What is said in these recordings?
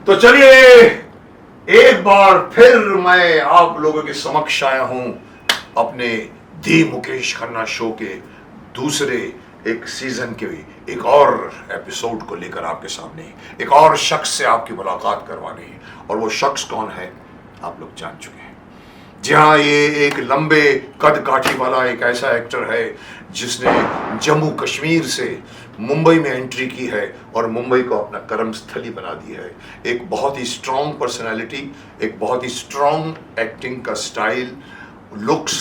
तो चलिए एक बार फिर मैं आप लोगों के समक्ष आया हूं अपने दी मुकेश खन्ना शो के दूसरे एक सीजन के एक और एपिसोड को लेकर आपके सामने एक और शख्स से आपकी मुलाकात करवानी। और वो शख्स कौन है आप लोग जान चुके हैं। जी हाँ, ये एक लंबे कद काठी वाला एक ऐसा एक्टर है जिसने जम्मू कश्मीर से मुंबई में एंट्री की है और मुंबई को अपना कर्मस्थली बना दी है। एक बहुत ही स्ट्रॉन्ग पर्सनालिटी, एक बहुत ही स्ट्रॉन्ग एक्टिंग का स्टाइल, लुक्स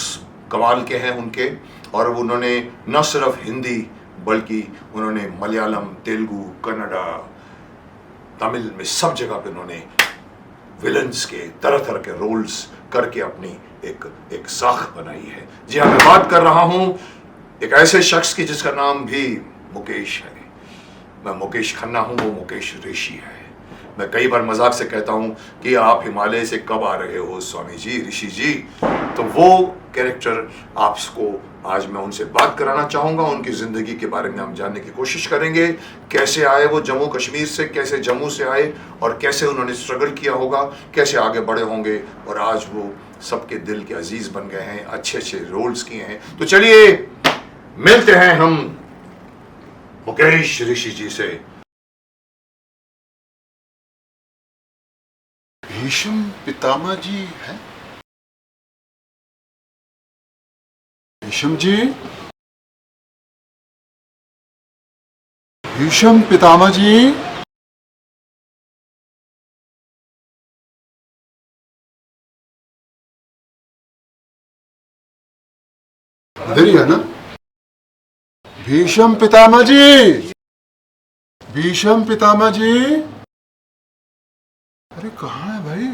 कमाल के हैं उनके। और उन्होंने न सिर्फ हिंदी बल्कि उन्होंने मलयालम, तेलुगु, कन्नड़ा, तमिल में सब जगह पे उन्होंने विलन्स के तरह तरह के रोल्स करके अपनी एक साख बनाई है। जी हाँ, मैं बात कर रहा हूं एक ऐसे शख्स की जिसका नाम भी मुकेश है। मैं मुकेश खन्ना हूं, वो मुकेश ऋषि है। मैं कई बार मजाक से कहता हूं कि आप हिमालय से कब आ रहे हो स्वामी जी, ऋषि जी। तो वो कैरेक्टर आपको आज मैं उनसे बात कराना चाहूंगा। उनकी जिंदगी के बारे में हम जानने की कोशिश करेंगे। कैसे आए वो जम्मू कश्मीर से, कैसे जम्मू से आए और कैसे उन्होंने स्ट्रगल किया होगा, कैसे आगे बढ़े होंगे और आज वो सबके दिल के अजीज बन गए हैं, अच्छे अच्छे रोल्स किए हैं। तो चलिए मिलते हैं हम मुकेश ऋषि जी से। भीष्म पितामह जी हैं? भीष्म जी, भीष्म पितामह जी, इधर ही है ना? भीष्म पितामह जी, भीष्म पितामह जी, अरे कहाँ है भाई?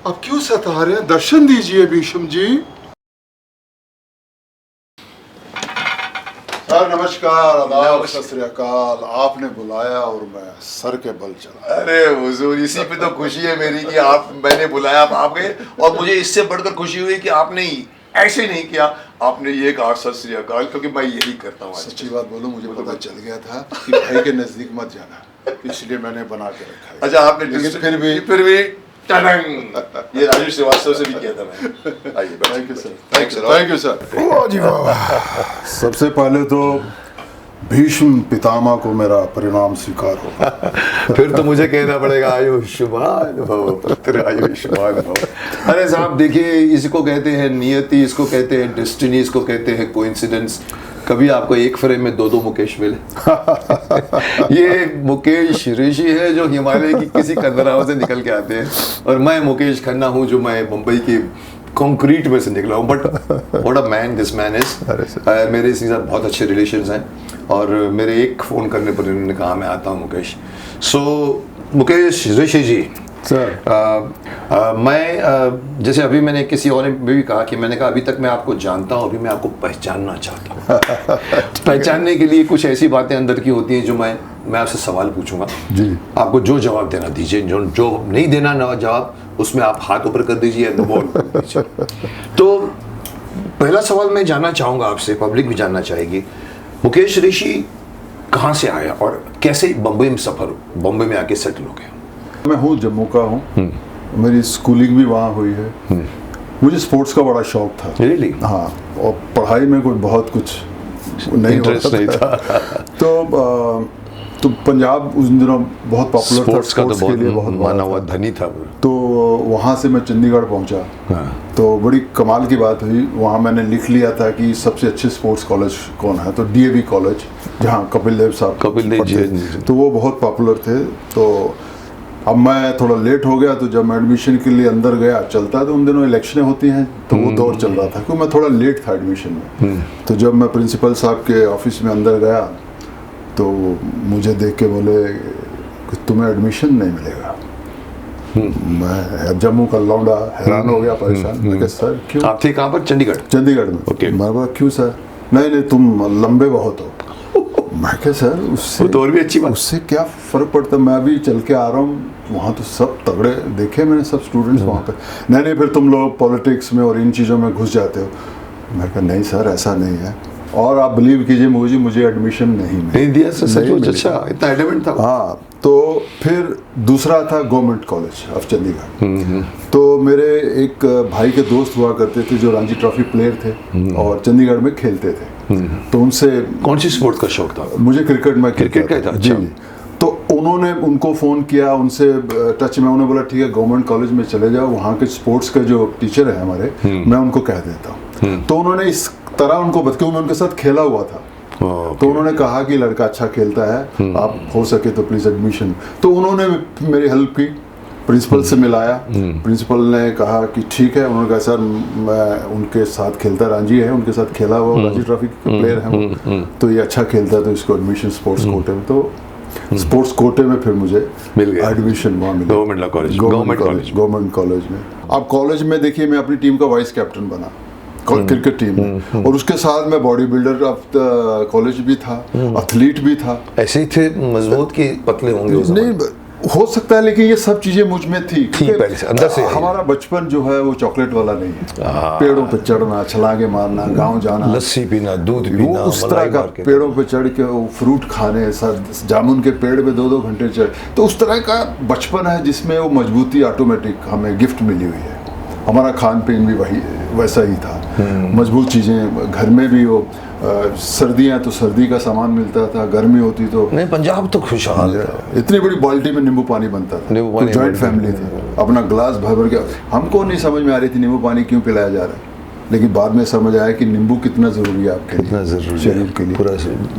अब क्यों सता रहे हैं? दर्शन दीजिए भीष्म जी। सर नमस्कार, आदाब, सत श्री अकाल। आपने बुलाया और मैं सर के बल चला। अरे हुजूर, इसी पे तो खुशी है मेरी कि मैंने बुलाया, आप गए। और मुझे इससे बढ़कर खुशी हुई कि आपने ऐसे नहीं किया, आपने ये कहा सत श्री अकाल, क्योंकि मैं यही करता हूँ। सच्ची बात बोलूं, मुझे पता चल गया था कि भाई के नजदीक मत जाना, इसलिए मैंने बना के रखा है। अच्छा, आपने लेकिन फिर भी टडंग, ये राजू श्रीवास्तव से भी किया था मैं। आइए, thank you sir, thank you sir. वाह जी वाह। सबसे पहले तो भीष्म पितामह को मेरा परिणाम स्वीकार होगा। फिर तो मुझे कहना पड़ेगा आयुष्मान भव पुत्र, आयुष्मान भव। अरे साहब देखिए, इसको कहते हैं नियति, इसको कहते हैं डेस्टिनी, इसको कहते हैं कोइंसिडेंस। कभी आपको एक फ्रेम में दो मुकेश मिले? ये मुकेश ऋषि है जो हिमालय की किसी कंदराओं से निकल के आते हैं, और मैं मुकेश खन्ना हूँ जो मैं मुंबई की कंक्रीट में से निकला हूँ। But what a man this man is. मेरे इसके साथ बहुत अच्छे रिलेशंस हैं और मेरे एक फ़ोन करने पर इन्होंने कहा मैं आता हूँ मुकेश। सो मुकेश ऋषि जी सर, मैं जैसे अभी मैंने किसी और ने भी कहा कि मैंने कहा अभी तक मैं आपको जानता हूँ, अभी मैं आपको पहचानना चाहता हूँ। पहचानने के लिए कुछ ऐसी बातें अंदर की होती हैं जो मैं आपसे सवाल पूछूंगा जी, आपको जो जवाब देना दीजिए, जो नहीं देना ना जवाब उसमें आप हाथ ऊपर कर दीजिए, तो पहला सवाल मैं जानना चाहूँगा आपसे, पब्लिक भी जानना चाहेगी, मुकेश ऋषि कहाँ से आया और कैसे बम्बई में आके सेटल हो गया? मैं हूँ जम्मू का हूँ, मेरी स्कूलिंग भी वहाँ हुई है। मुझे स्पोर्ट्स का बड़ा शौक था। Really? हाँ, और पढ़ाई में कोई बहुत कुछ नहीं होता था। तो पंजाब उस दिनों बहुत पॉपुलर था, स्पोर्ट्स का तो के लिए बहुत माना हुआ धनी था। तो वहाँ से मैं चंडीगढ़ पहुँचा। हाँ। तो बड़ी कमाल की बात हुई, वहाँ मैंने लिख लिया था कि सबसे अच्छे स्पोर्ट्स कॉलेज कौन है, तो डीएवी कॉलेज, जहाँ कपिल देव साहब जी, तो वो बहुत पॉपुलर थे। तो अब मैं थोड़ा लेट हो गया, तो जब मैं एडमिशन के लिए अंदर गया, चलता तो उन दिनों इलेक्शनें होती हैं, तो वो दौर चल रहा था, क्योंकि मैं थोड़ा लेट था एडमिशन में। तो जब मैं प्रिंसिपल साहब के ऑफिस में अंदर गया तो मुझे देख के बोले कि तुम्हें एडमिशन नहीं मिलेगा। मैं जम्मू का लौंडा हैरान हो गया, परेशान। मैं कहा सर क्यों? आप थे कहाँ पर? चंडीगढ़ में। ओके। मैं बोला क्यों सर? नहीं तुम लंबे बहुत हो। मैं कहा सर उससे तो और भी अच्छी बात, उससे क्या फर्क पड़ता, मैं अभी चल के आ रहा हूँ, वहाँ तो सब तगड़े देखे मैंने, सब स्टूडेंट्स वहाँ पे। नहीं फिर तुम लोग पॉलिटिक्स में और इन चीज़ों में घुस जाते हो। मैं कहा नहीं सर ऐसा नहीं है, और आप बिलीव कीजिए मुझे एडमिशन नहीं दिया सर, सच। अच्छा, इतना एडमेंट था? हाँ, तो फिर दूसरा था गवर्नमेंट कॉलेज ऑफ चंडीगढ़। तो मेरे एक भाई के दोस्त हुआ करते थे जो रणजी ट्रॉफी प्लेयर थे और चंडीगढ़ में खेलते थे। तो उनसे कौन सी स्पोर्ट का शौक था? मुझे क्रिकेट में क्रिकेट का था, जी अच्छा। जी। तो उन्होंने उनको फ़ोन किया, उनसे टच में, उन्होंने बोला ठीक है गवर्नमेंट कॉलेज में चले जाओ, वहाँ के स्पोर्ट्स के जो टीचर है हमारे, मैं उनको कह देता हूँ। तो उन्होंने इस तरह उनको क्योंकि मैं उनके साथ खेला हुआ था, तो उन्होंने कहा कि लड़का अच्छा खेलता है, आप हो सके तो प्लीज़ एडमिशन। तो उन्होंने मेरी हेल्प की, प्रिंसिपल से मिलाया, प्रिंसिपल ने कहा कि ठीक है। उन्होंने कहा सर मैं उनके साथ खेलता, रणजी है उनके साथ खेला हुआ, रणजी ट्रॉफी के प्लेयर है वो, तो ये अच्छा खेलता है तो इसको एडमिशन स्पोर्ट्स कोटे में। तो स्पोर्ट्स कोटे में फिर मुझे मिल गया एडमिशन वहाँ मिला, गवर्नमेंट कॉलेज में। अब कॉलेज में देखिए मैं अपनी टीम का वाइस कैप्टन बना क्रिकेट टीम में, और उसके साथ मैं body builder of the college भी था, एथलीट भी था। ऐसे ही थे मजबूत कि पतले होंगे उस ज़माने? नहीं हो सकता है, लेकिन ये सब चीजें मुझ में थी पहले से अंदर से। हमारा बचपन जो है वो चॉकलेट वाला नहीं है। पेड़ों पे चढ़ना, छलांगे मारना, गांव जाना, लस्सी पीना, दूध वो पीना, उस तरह का, पेड़ों पे चढ़ के वो फ्रूट खाने, जामुन के पेड़ पे 2-2 घंटे चढ़, तो उस तरह का बचपन है जिसमें वो मजबूती ऑटोमेटिक हमें गिफ्ट मिली हुई है। हमारा खान पीन भी वैसा ही था, मजबूत चीज़ें, घर में भी वो सर्दियाँ तो सर्दी का सामान मिलता था, गर्मी होती तो नहीं। पंजाब तो खुशहाल था, इतनी बड़ी बाल्टी में नींबू पानी बनता था, नींबू पानी जॉइंट फैमिली थी, अपना ग्लास भर भर के। हमको नहीं समझ में आ रही थी नींबू पानी क्यों पिलाया जा रहा है, लेकिन बाद में समझ आया कि नींबू कितना ज़रूरी है आपके लिए, शरीर के लिए। पूरा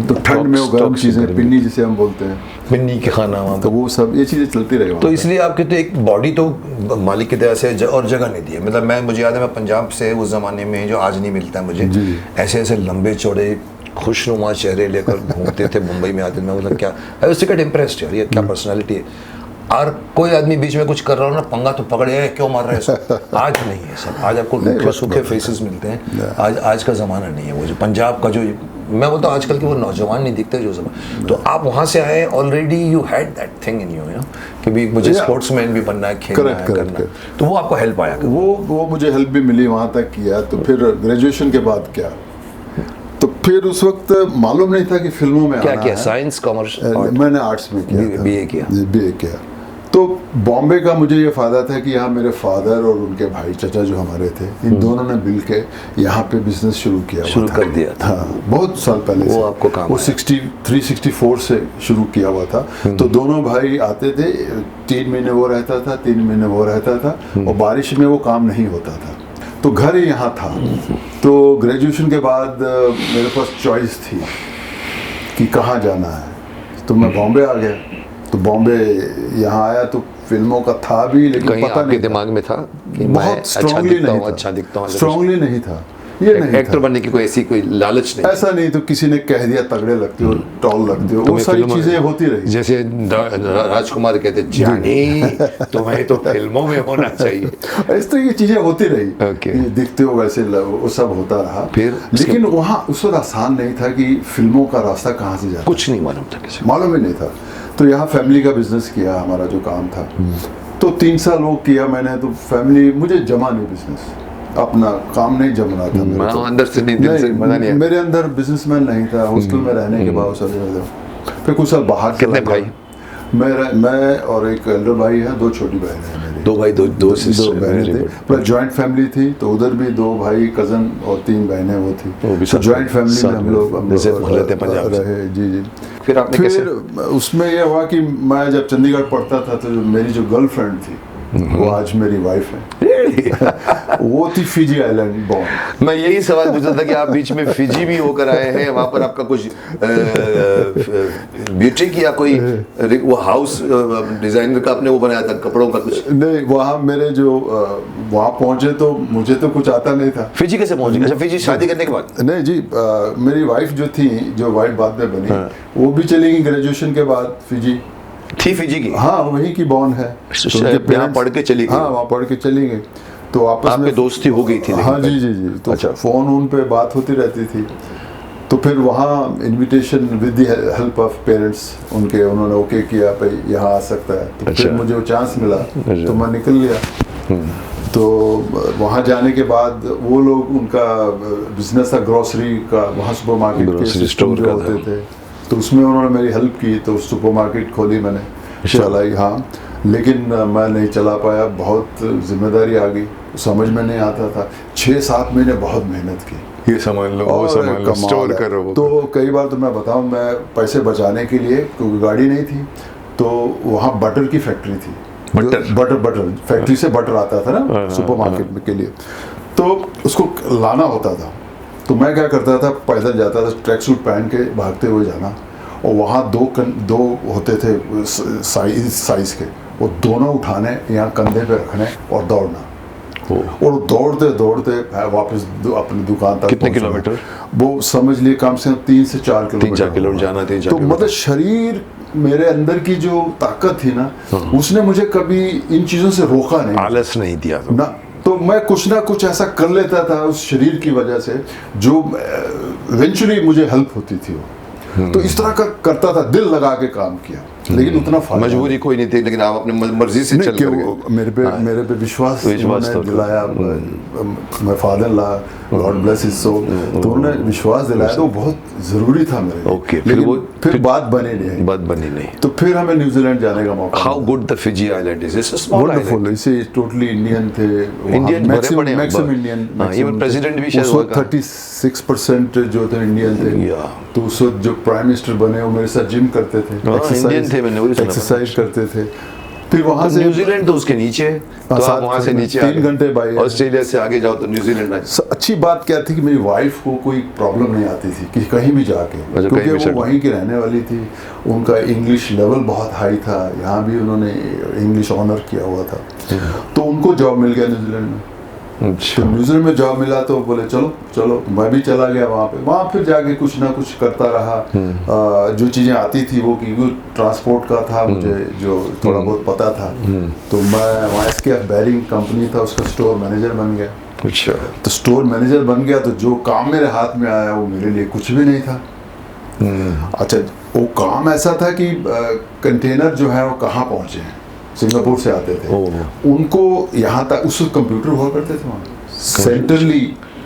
तो ठंड में वो गर्म चीज़ें, पिन्नी जिसे हम बोलते हैं, पिन्नी के खाना वहाँ तो वो सब ये चीज़ें चलती रही। तो इसलिए आपके तो एक बॉडी तो मालिक की तरह से और जगह नहीं दी है। मतलब मुझे याद है मैं पंजाब से उस ज़माने में, जो आज नहीं मिलता है मुझे, ऐसे ऐसे लंबे चौड़े खुशनुमा चेहरे लेकर घूमते थे, मुंबई में आते थे। मैं मतलब क्या आई वाज गेट इम्प्रेस्ड यार, ये क्या पर्सनालिटी है। और कोई आदमी बीच में कुछ कर रहा हो ना, पंगा तो पकड़े, क्यों मार रहे हैं सब। आज नहीं है सब, आज आपको रूखे सूखे फेसेस मिलते हैं। आज का ज़माना नहीं है वो जो पंजाब का, जो मैं बोलता हूँ आजकल के वो नौजवान नहीं दिखते जो ज़माना। तो आप वहाँ से आए, already you had that thing in you कि भी मुझे स्पोर्ट्समैन भी बनना है, खेलना है, करना। तो वो आपको हेल्प आया? वो मुझे हेल्प भी मिली, वहाँ तक किया। तो फिर ग्रेजुएशन के बाद क्या, तो फिर उस वक्त मालूम नहीं था कि फिल्मों में क्या आना किया? है। Science, commerce? मैंने आर्ट्स में किया, बीए किया। बीए किया। तो बॉम्बे का मुझे ये फ़ायदा था कि यहाँ मेरे फादर और उनके भाई चचा जो हमारे थे, इन दोनों ने मिल के यहाँ पे बिजनेस शुरू कर दिया था। हाँ, बहुत साल पहले वो से। आपको काम वो 63-64 से शुरू किया हुआ था। तो दोनों भाई आते थे, 3 महीने वो रहता था, 3 महीने वो रहता था, और बारिश में वो काम नहीं होता था, तो घर ही यहाँ था। तो ग्रेजुएशन के बाद मेरे पास चॉइस थी कि कहाँ जाना है, तो मैं बॉम्बे आ गया। तो बॉम्बे यहाँ आया तो फिल्मों का था भी, लेकिन पता नहीं दिमाग में था कि बहुत स्ट्रांगली नहीं था, अच्छा दिखता हूँ, स्ट्रांगली नहीं था, ये नहीं एक्टर था। बनने की कोई ऐसी कोई लालच नहीं, ऐसा नहीं। तो किसी ने कह दिया तगड़े लगते हो, टॉल लगते हो, वो सारी चीजें होती रही। जैसे राजकुमार कहते जानी तुम्हें तो फिल्मों में होना चाहिए, इस तरह की चीजें होती रही। Okay. ये दिखते हो वैसे, वो सब होता रहा। फिर लेकिन वहाँ उस वक्त आसान नहीं था कि फिल्मों का रास्ता कहाँ से जाता, कुछ नहीं मालूम था किसी, मालूम ही नहीं था। तो यहाँ फैमिली का बिजनेस किया, हमारा जो काम था। तो 3 साल वो किया मैंने। तो फैमिली, मुझे जमा नहीं बिजनेस, अपना काम नहीं जम रहा था मेरे को। अंदर से नहीं, दिल से मजा नहीं। मेरे अंदर बिजनेसमैन नहीं था, हॉस्टल में रहने के बावजूद। फिर कुछ साल बाहर कितने भाई? मैं और एक एल्डर भाई है, 2 छोटी बहनें हैं मेरी। 2 भाई, 2 सिस्टर बहनें थे। पूरा जॉइंट फैमिली थी, तो उधर भी 2 भाई कजन और 3 बहनें वो थी। तो जॉइंट फैमिली में हम लोग रहे। जी। फिर आपने कैसे? उसमें यह हुआ कि मैं जब चंडीगढ़ पढ़ता था, तो मेरी जो गर्लफ्रेंड थी वो आज मेरी वाइफ है। वो थी फिजी आइलैंड बॉर्न। मैं यही सवाल पूछ रहा था कि आप बीच में फिजी भी होकर आए हैं, वहाँ पर आपका कुछ ब्यूटी या कोई वो हाउस डिजाइनर का आपने वो बनाया था, कपड़ों का कुछ? नहीं, वहाँ मेरे जो वहाँ पहुँचे तो मुझे तो कुछ आता नहीं था। फिजी कैसे पहुँचे? अच्छा, फिजी शादी करने के बाद? नहीं जी, मेरी वाइफ जो थी, जो वाइफ बाद में बनी, वो भी चली गई ग्रेजुएशन के बाद फिजी। थी फिजी की? हाँ, वहीं की बॉर्न है। तो यहाँ पढ़ के चली गई? हाँ, वहाँ पढ़ के चली गई। तो आपस में दोस्ती हो गई थी? हाँ जी। तो अच्छा, फोन उन पे बात होती रहती थी। तो फिर वहाँ invitation with the help of parents उनके, उन्होंने ओके किया भाई यहाँ आ सकता है। तो फिर मुझे वो चांस मिला, तो मैं निकल लिया। तो वहाँ जाने के बाद वो लोग, उनका बिजनेस था ग्रोसरी का, वहाँ सुपरमार्केट के सिस्टम जो होते थे, तो उसमें उन्होंने मेरी हेल्प की। तो सुपरमार्केट खोली मैंने। चलाई, हाँ, लेकिन मैं नहीं चला पाया, बहुत जिम्मेदारी आ गई, समझ में नहीं आता था। 6-7 महीने बहुत मेहनत की, ये समझ लो वो और समझ लो, कमाल स्टोर है। करो वो तो कई बार तो मैं बताऊं, मैं पैसे बचाने के लिए, क्योंकि गाड़ी नहीं थी, तो वहाँ बटर की फैक्ट्री थी, बटर फैक्ट्री से बटर आता था ना सुपरमार्केट में के लिए, तो उसको लाना होता था। तो मैं क्या करता था, पैदल जाता था, ट्रैक सूट पहन के भागते हुए जाना, और वहाँ दो होते थे साइज के, वो दोनों उठाने, यहाँ कंधे पे रखने और दौड़ना, और दौड़ते दौड़ते वापस अपनी दुकान तक कितने पहुंचना। किलोमीटर? वो समझ लिए कम से कम 3 से 4 किलोमीटर 3-4 किलोमीटर जाना, 3-4 तो किलोमीटर। मतलब शरीर, मेरे अंदर की जो ताकत थी ना, उसने मुझे कभी इन चीजों से रोका नहीं आलस नहीं दिया तो। ना। तो मैं कुछ ना कुछ ऐसा कर लेता था उस शरीर की वजह से, जो इवेंचुअली मुझे हेल्प होती थी वो। तो इस तरह का करता था, दिल लगा के काम किया, लेकिन उतना फायदा मजबूरी कोई नहीं थी, लेकिन आप अपने मर्जी से नहीं चल कि कर वो गए। मेरे पे विश्वास विश्वास तो उन्होंने दिलाया। मैं फादर ला, गॉड ब्लेस हिज सोल, तो उन्होंने विश्वास दिलाया, तो वो बहुत जरूरी था मेरे लिए। ओके, लेकिन फिर बात बनी नहीं, बात बनी नहीं। तो फिर हमें न्यूजीलैंड जाने का मौका how good the Fiji island is, it's a small island. Wonderful. इसे टोटली इंडियन थे, इंडियन भरे पड़े हैं, मैक्सिमम इंडियन, इवन प्रेसिडेंट भी शायद उस वक्त होगा। 36% जो थे इंडियन थे। या। तो उस वक्त जो प्राइम मिनिस्टर बने, वो मेरे साथ जिम करते थे, इंडियन थे, मैंने वही सुना था। एक्सरसाइज करते थे। फिर वहां से न्यूजीलैंड तो उसके नीचे है, तो आप 7 वहां से नीचे 3 घंटे बाई। ऑस्ट्रेलिया से आगे जाओ तो न्यूजीलैंड है। अच्छी बात क्या थी कि मेरी वाइफ को कोई प्रॉब्लम नहीं आती थी कि कहीं भी जाके, कहीं क्योंकि भी वो settle। वहीं की रहने वाली थी। उनका इंग्लिश लेवल बहुत हाई था, यहाँ भी उन्होंने इंग्लिश ऑनर किया हुआ था, तो उनको जॉब मिल गया न्यूजीलैंड में। तो न्यूजीलैंड में जॉब मिला तो बोले चलो चलो, मैं भी चला गया वहाँ पे। वहाँ फिर जाके कुछ ना कुछ करता रहा। जो चीज़ें आती थी वो, क्योंकि ट्रांसपोर्ट का था मुझे जो थोड़ा बहुत पता था, तो मैं वहाँ SKF बैरिंग कंपनी था, उसका स्टोर मैनेजर बन गया। अच्छा, तो स्टोर मैनेजर बन गया, तो जो काम मेरे हाथ में आया वो मेरे लिए कुछ भी नहीं था। अच्छा, वो काम ऐसा था कि कंटेनर जो है वो कहाँ पहुँचे हैं, सिंगापुर से आते थे, उनको यहाँ तक, उस कंप्यूटर हुआ करते थे वहाँ, सेंट्रली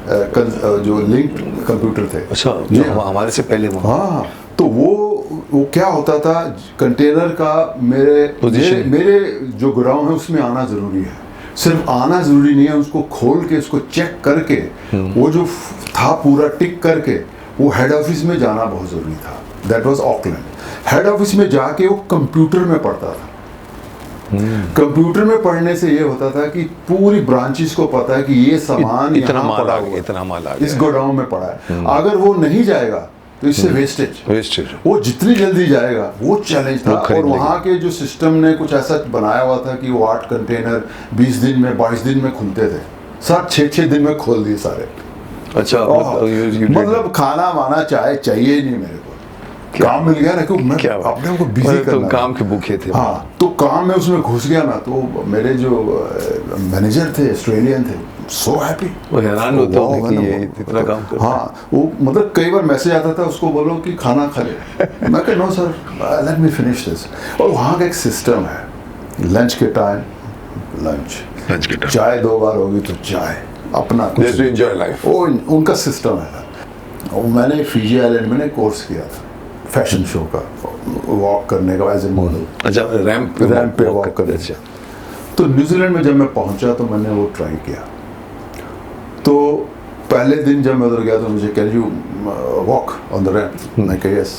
जो लिंक्ड कंप्यूटर थे। अच्छा, जो हमारे से पहले वहाँ। हाँ, तो वो क्या होता था, कंटेनर का मेरे जो गोडाउन है उसमें आना जरूरी है। सिर्फ आना जरूरी नहीं है, उसको खोल के, उसको चेक करके, वो जो था पूरा टिक करके, वो हेड ऑफिस में जाना बहुत जरूरी था। That was Auckland. Head office में जाके वो कंप्यूटर में पढ़ता था। कंप्यूटर में पढ़ने से ये होता था कि पूरी ब्रांचेस को पता है कि ये सामान इतना यहाँ माल पड़ा आ हुआ गया, है, इतना माल आ इस गया। गोडाउन में पड़ा है। अगर वो नहीं जाएगा तो इससे वेस्टेज। वो जितनी जल्दी जाएगा वो चैलेंज था। और वहाँ के जो सिस्टम ने कुछ ऐसा बनाया हुआ था कि वो 8 कंटेनर 20 दिन में, 22 दिन में खुलते थे। 7-6 दिन में खोल दिए सारे। अच्छा, मतलब खाना वाना चाय चाहिए ही नहीं मेरे को, काम मिल गया ना, क्योंकि मैं अपने को बिजी करना, तो काम के भूखे थे। हाँ, तो काम में उसमें घुस गया ना, तो मेरे जो मैनेजर थे ऑस्ट्रेलियन थे, सो हैप्पी, वो हैरान होते होंगे कि ये इतना काम कर। हाँ, वो मतलब कई बार मैसेज आता था, उसको बोलो कि खाना खा ले। मैं कह no sir, let me finish this. और वहाँ का एक सिस्टम है, लंच के टाइम लंच के टाइम, चाय 2 बार होगी तो चाय, अपना कुछ एंजॉय लाइफ, वो उनका सिस्टम है। और मैंने फिजी आइलैंड में कोर्स किया था फैशन शो का, वॉक करने का एज ए मॉडल। अच्छा, रैंप पे वॉक करने। अच्छा, तो न्यूजीलैंड में जब मैं पहुंचा तो मैंने वो ट्राई किया। तो पहले दिन जब मैं उधर गया तो मुझे, can you walk on the ramp? मैं कहा यस।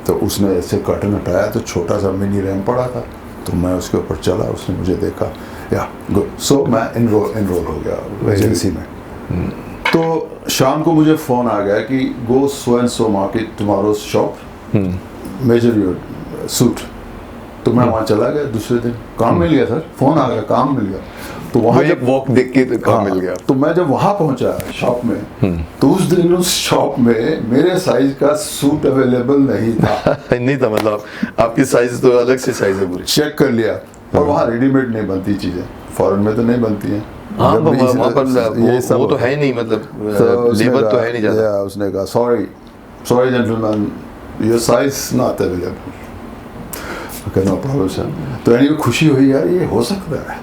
तो उसने ऐसे कर्टन हटाया तो छोटा सा मिनी रैंप पड़ा था, तो मैं उसके ऊपर चला, उसने मुझे देखा, या गुड। सो मैं इनरोल हो गया एजेंसी में। तो शाम को मुझे फ़ोन आ गया कि go so and so market tomorrow shop, measure your suit. तो मैं वहाँ चला गया। दूसरे दिन काम मिल गया सर, फ़ोन आ गया, काम मिल गया। तो वहाँ जब वॉक देख के तो काम मिल गया। तो मैं जब वहाँ पहुँचा शॉप में, तो उस दिन उस शॉप में मेरे साइज का सूट अवेलेबल नहीं था। नहीं था, मतलब आपकी साइज तो अलग से साइज है पूरी। चेक कर लिया, और वहाँ रेडीमेड नहीं बनती चीज़ें, फॉरेन में तो नहीं बनती हैं। हाँ, वहाँ पर वो तो है नहीं, मतलब लेबर तो है नहीं ज़्यादा। उसने कहा sorry gentleman, your size not available. No problem sir. तो यानी खुशी हुई, यार ये हो सकता है।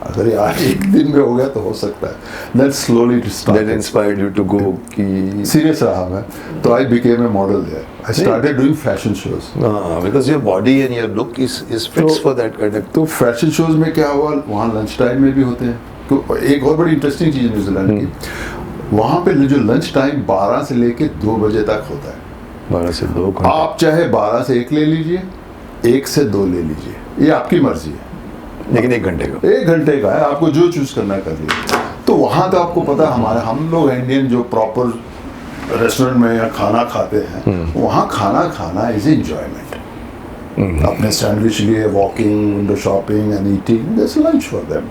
अगर ये आज एक दिन में हो गया तो हो सकता है। Then slowly it That started. inspired you to go कि Serious रहा मैं, तो I became a model there. I started doing fashion shows. because your body and your look is fits for that kind of. तो fashion shows में क्या हुआ, वहाँ lunch time में भी होते हैं। तो एक और बड़ी इंटरेस्टिंग चीज़ न्यूजीलैंड की, वहाँ पे जो लंच टाइम 12 से लेके 2 बजे तक होता है। 12 से 2 घंटे। आप चाहे 12 से 1 ले लीजिए, 1 से 2 ले लीजिए, ये आपकी मर्जी है, लेकिन 1 घंटे का। 1 घंटे का है, आपको जो चूज करना कर लीजिए। तो वहाँ का आपको पता है, हम लोग इंडियन जो प्रॉपर रेस्टोरेंट में या खाना खाते हैं, वहाँ खाना खाना इज एंजॉयमेंट। अपने सैंडविच लिए walking, window shopping and eating, this lunch for them.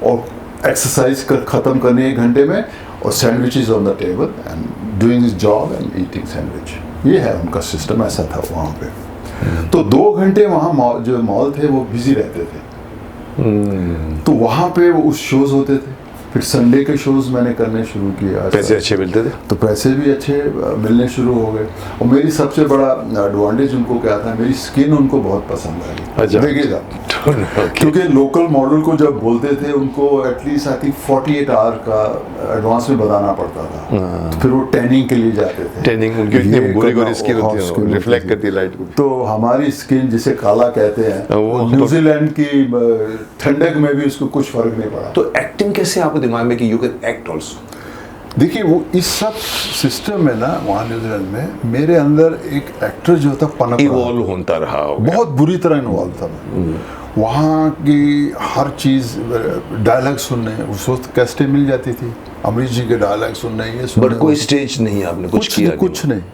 और एक्सरसाइज खत्म करने 1 घंटे में, और sandwiches on the table and doing this job and eating sandwich. ये है उनका सिस्टम, ऐसा था वहाँ पे। तो 2 घंटे वहाँ जो मॉल थे वो बिजी रहते थे। तो वहाँ पे वो उस शोज होते थे। फिर संडे के शोज मैंने करने शुरू किए। पैसे अच्छे मिलते थे, तो पैसे भी अच्छे मिलने शुरू हो गए। और मेरी सबसे बड़ा एडवांटेज उनको क्या था, मेरी स्किन उनको बहुत पसंद आई। अच्छा। देखिएगा, क्योंकि लोकल मॉडल को जब बोलते थे, उनको एटलीस्ट आई थिंक 48 आवर का एडवांस में बताना पड़ता था। तो फिर वो टैनिंग के लिए जाते थे। टैनिंग उनकी इतनी ये गोरी करना, स्किन होती है, skin रिफ्लेक्ट होती करती है लाइट को। तो हमारी स्किन जिसे काला कहते हैं, वो न्यूजीलैंड की ठंडक में भी उसको कुछ फर्क नहीं पड़ा। तो एक्टिंग कैसे आपको दिमाग में कि यू कैन एक्ट आल्सो? देखिए, वो इस सब सिस्टम में ना, वहाँ न्यूजीलैंड में मेरे अंदर एक एक्टर जो था पनप रहा। इवॉल्व होता रहा होगा। बहुत बुरी तरह इन्वॉल्व था मैं। वहाँ की हर चीज़, डायलॉग सुनने, उस वक्त कैसेटें मिल जाती थी, अमरीश जी के डायलॉग सुनने, ये सुनने। बट कोई स्टेज नहीं आपने कुछ किया?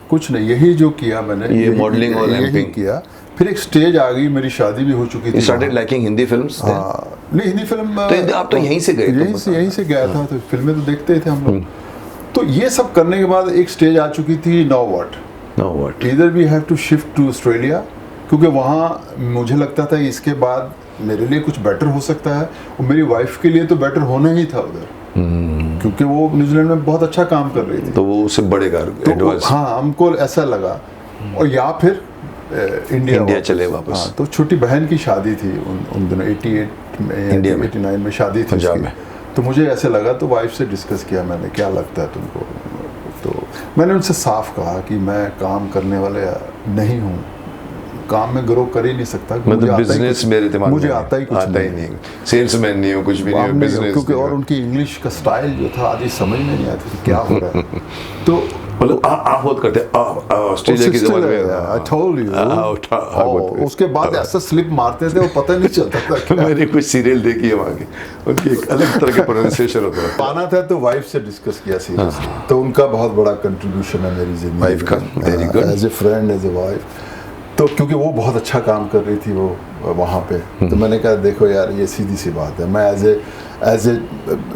कुछ नहीं, यही जो किया मैंने, ये मॉडलिंग और यही रैंपिंग किया। फिर एक स्टेज आ गई, मेरी शादी भी हो चुकी थी। Started liking Hindi films? हाँ, नहीं, हिंदी फिल्म तो आप तो यहीं से गए? यहीं से गया था, तो फिल्में तो देखते थे हम लोग। तो ये सब करने के बाद एक स्टेज आ चुकी थी, now what, either we have to shift to Australia, क्योंकि वहाँ मुझे लगता था इसके बाद मेरे लिए कुछ बेटर हो सकता है, और मेरी वाइफ के लिए तो बेटर होना ही था उधर, क्योंकि वो न्यूजीलैंड में बहुत अच्छा काम कर रही थी। तो वो उससे बढ़ेगा एडवांस। हाँ, हमको ऐसा लगा। और या फिर इंडिया चले वापस। हाँ, तो छोटी बहन की शादी थी उन दिनों, 88 में, इंडिया में, 89 में शादी थी पंजाब उसकी। में। तो मुझे ऐसे लगा, तो वाइफ से डिस्कस किया मैंने, क्या लगता है तुमको? तो मैंने उनसे साफ कहा कि मैं काम करने वाले नहीं हूँ, काम में ग्रो कर ही नहीं सकता। मतलब बिजनेस मेरे दिमाग में मुझे आता ही नहीं, सेल्समैन नहीं हूँ, कुछ भी नहीं, बिजनेस। क्योंकि और उनकी इंग्लिश का स्टाइल जो था, आज समझ में नहीं आती थी क्या हो रहा है। तो मतलब आप बहुत करते ऑस्ट्रेलिया की ज़बान में। I told you। उसके बाद ऐसा स्लिप मारते थे, वो पता नहीं चलता था। मैंने कुछ सीरियल देखी है वहाँ की, उनकी एक अलग तरह का प्रोनाउंसिएशन होता है। पाना था तो वाइफ से डिस्कस किया सीरियसली। तो उनका बहुत बड़ा कंट्रीब्यूशन है मेरी जिंदगी, वाइफ का, very good, as a friend, as a wife. तो क्योंकि वो बहुत अच्छा काम कर रही थी वो वहाँ पे, तो मैंने कहा देखो यार, ये सीधी सी बात है, मैं एज ए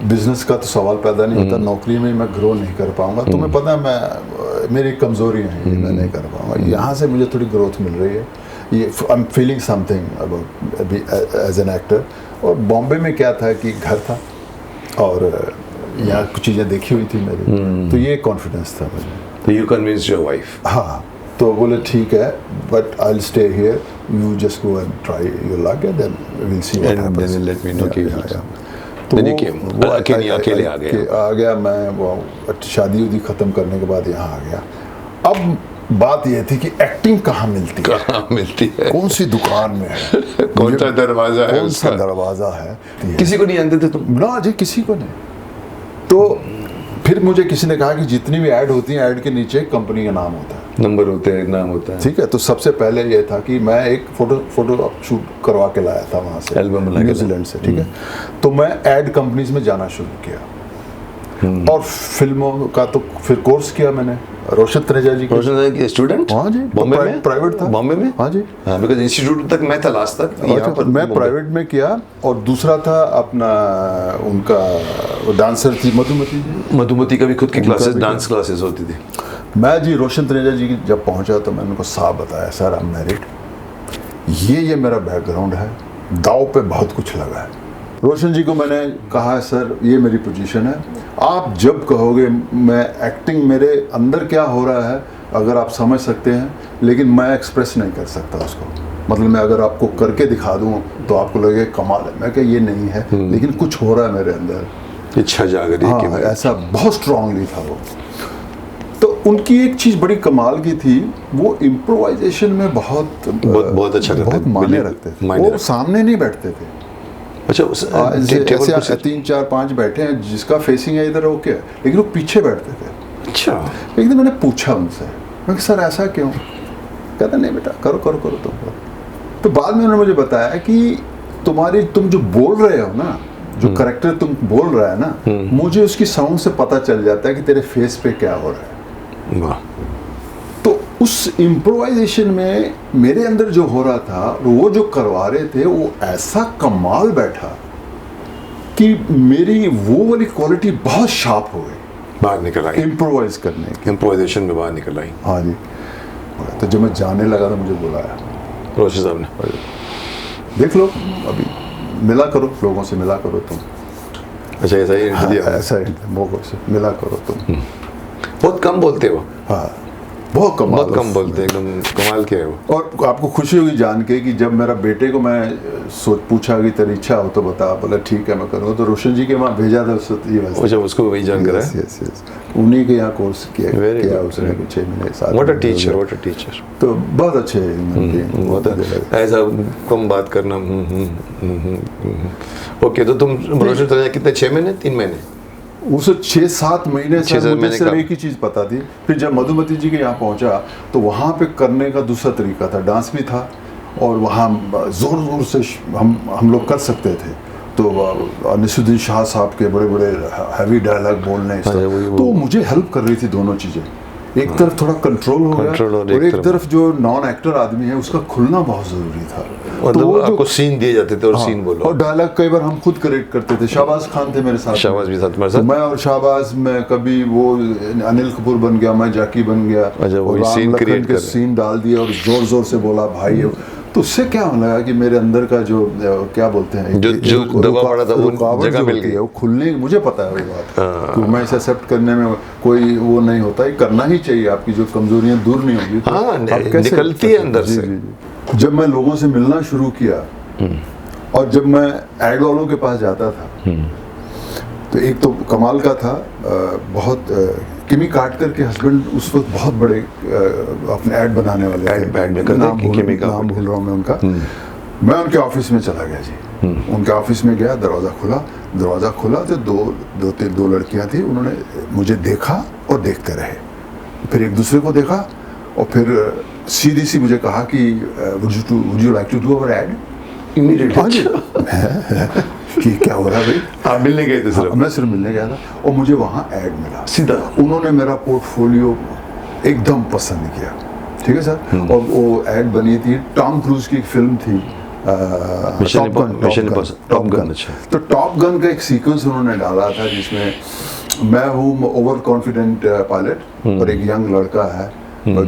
बिजनेस का तो सवाल पैदा नहीं होता, नौकरी में मैं ग्रो नहीं कर पाऊंगा। तुम्हें पता है मेरी कमज़ोरी है, मैं नहीं कर पाऊंगा। यहाँ से मुझे थोड़ी ग्रोथ मिल रही है, ये I am feeling something about as an actor. और बॉम्बे में क्या था कि घर था, और यहाँ कुछ चीज़ें देखी हुई थी मेरी, तो ये कॉन्फिडेंस था मुझे। तो यू कन्विंस्ड योर वाइफ? हाँ, तो बोले ठीक है, but I will stay here, you just go and try your luck, and then we will see what happens, then let me know कि तो वो अकेले आ गया। मैं वो शादी उदी खत्म करने के बाद यहाँ आ गया। अब बात ये थी कि एक्टिंग कहाँ मिलती है, कौन सी दुकान में है, कौन सा दरवाजा है, कौन सा दरवाजा है। किसी को नहीं जानते थे तुम? ना जी, किसी को नहीं। तो फिर मुझे किसी ने कहा कि जितनी भी ऐड होती हैं, ऐड के नीचे कंपनी का नाम होता है, नंबर होते हैं, नाम होता है। ठीक है। तो सबसे पहले ये था कि मैं एक फोटो शूट करवा के लाया था वहाँ से, एल्बम न्यूजीलैंड से, ठीक है। तो मैं एड कंपनीज में जाना शुरू किया, और फिल्मों का तो फिर कोर्स किया मैंने, रोशन तनेजा जी के स्टूडेंट। हाँ जी, बॉम्बे में प्राइवेट था। बॉम्बे में? हाँ जी, हाँ, बिकॉज़ इंस्टीट्यूट तक मैं था लास्ट तक, यहाँ पर मैं प्राइवेट में किया। और दूसरा था अपना, उनका डांसर थी मधुमती का भी खुद की क्लासेस, डांस क्लासेस होती थी। मैं जी रोशन तनेजा जी की जब पहुंचा तो मैंने उनको साफ बताया, सर आई एम मैरिड, ये मेरा बैकग्राउंड है, दाव पे बहुत कुछ लगा है। रोशन जी को मैंने कहा, सर ये मेरी पोजीशन है, आप जब कहोगे, मैं एक्टिंग मेरे अंदर क्या हो रहा है अगर आप समझ सकते हैं, लेकिन मैं एक्सप्रेस नहीं कर सकता उसको। मतलब मैं अगर आपको करके दिखा दूं तो आपको लगेगा कमाल है, मैं कहा ये नहीं है, लेकिन कुछ हो रहा है मेरे अंदर, इच्छा जाग रही है कि हाँ, मैं ऐसा बहुत स्ट्रांगली था वो। तो उनकी एक चीज़ बड़ी कमाल की थी, वो इम्प्रोवाइजेशन में बहुत अच्छा करते बहुत थे, माने बिल्कुल, रखते थे। मायने वो रखते। सामने नहीं बैठते थे। अच्छा टेबल पर ऐसे 3 4 5 बैठे हैं, जिसका फेसिंग है इधर ओके, लेकिन वो पीछे बैठते थे। अच्छा एक दिन मैंने पूछा उनसे, मैं सर ऐसा क्यों? कहता नहीं बेटा करो करो करो तुम करो। तो बाद में उन्होंने मुझे बताया कि तुम जो बोल रहे हो ना, जो करेक्टर तुम बोल रहा है ना, मुझे उसकी साउंड से पता चल जाता है कि तेरे फेस पे क्या हो रहा है। वाह। तो उस इम्प्रोवाइजेशन में मेरे अंदर जो हो रहा था, वो जो करवा रहे थे, वो ऐसा कमाल बैठा कि मेरी वो वाली क्वालिटी बहुत शार्प हो गई बाहर निकल आई, इम्प्रोवाइज करने की। इम्प्रोवाइजेशन में बाहर निकल आई। हाँ जी। तो जब मैं जाने लगा तो मुझे बुलाया, रोशी साहब ने, देख लो अभी मिला करो, लोगों से मिला करो तुम। अच्छा ऐसा ही हाँ, दिया। ऐसा ही लोगों से मिला करो तुम। बहुत कम बोलते हो, हाँ बहुत कमाल, बहुत कम बोलते हैं, एकदम कमाल के है वो। और आपको खुशी होगी जान के कि जब मेरा बेटे को मैं सोच पूछा कि तेरी इच्छा हो तो बता, बोला ठीक है मैं करूँगा, तो रोशन जी के वहाँ भेजा था उसको ये वैसे। अच्छा उसको वही जान करा है। यस यस, उन्हीं के यहाँ कोर्स किया Very किया good, उसने very कुछ 6 महीने 7 what a teacher, what a teacher. तो बहुत अच्छे बहुत ऐसा कम बात करना। ओके, तो तुम रोशन चले कितने, 6 महीने 3 महीने? उसे 6-7 महीने से 6-7 मुझे महीने सिर्फ का। एक ही चीज़ पता थी। फिर जब मधुमती जी के यहाँ पहुँचा तो वहाँ पे करने का दूसरा तरीका था, डांस भी था और वहाँ ज़ोर ज़ोर से हम लोग कर सकते थे। तो निसुद्दीन शाह साहब के बड़े बड़े हैवी डायलॉग बोलने, तो मुझे हेल्प कर रही थी दोनों चीज़ें। एक तरफ थोड़ा कंट्रोल हो गया और एक तरफ जो नॉन एक्टर आदमी है उसका खुलना बहुत ज़रूरी था। मतलब आपको सीन दिए जाते थे और सीन बोलो, और डायलॉग कई बार हम खुद करेक्ट करते थे। शाहबाज खान थे मेरे साथ, शाहबाज भी साथ तुम्हारे तो साथ। मैं और शाहबाज में कभी वो अनिल कपूर बन गया, मैं जैकी बन गया, अच्छा, वही और राम scene लखन create के कर रहे। सीन डाल दिया और जोर जोर से बोला भाई। तो उससे क्या होने लगा कि मेरे अंदर का जो क्या बोलते हैं, जो दबा पड़ा था वो रुकावट जगह जो मिल होती गई। है वो खुलने, मुझे पता है वो बात कि मैं इसे एक्सेप्ट करने में कोई वो नहीं होता, ये करना ही चाहिए। आपकी जो कमजोरियां दूर नहीं होंगी तो हाँ, आप कैसे निकलती है अंदर जी, से। जी, जी। जब मैं लोगों से मिलना शुरू किया और जब मैं एड वालों के पास जाता था, तो एक तो कमाल का था, बहुत किमी कार्टर के हस्बैंड उस वक्त बहुत बड़े अपने ऐड बनाने वाले थे। ऐड में करते नाम हैं, किमी कार्टर। नाम भूल रहा हूँ मैं उनका। मैं उनके ऑफिस में चला गया जी। उनके ऑफिस में गया, दरवाज़ा खुला तो दो लड़कियां थी। उन्होंने मुझे देखा और देखते रहे, फिर एक दूसरे को देखा और फिर सीधी सी मुझे कहा कि would you like to do our ad immediately. कि क्या हो रहा है भाई? आप मिलने गए थे सिर्फ? मैं सिर्फ मिलने गया था और मुझे वहाँ ऐड मिला सीधा। उन्होंने मेरा पोर्टफोलियो एकदम पसंद किया, ठीक है सर। और वो ऐड बनी थी, टॉम क्रूज की एक फिल्म थी टॉप गन। अच्छा, तो टॉप गन का एक सीक्वेंस उन्होंने डाला था जिसमें मैं हूँ ओवर कॉन्फिडेंट पायलट और एक यंग लड़का है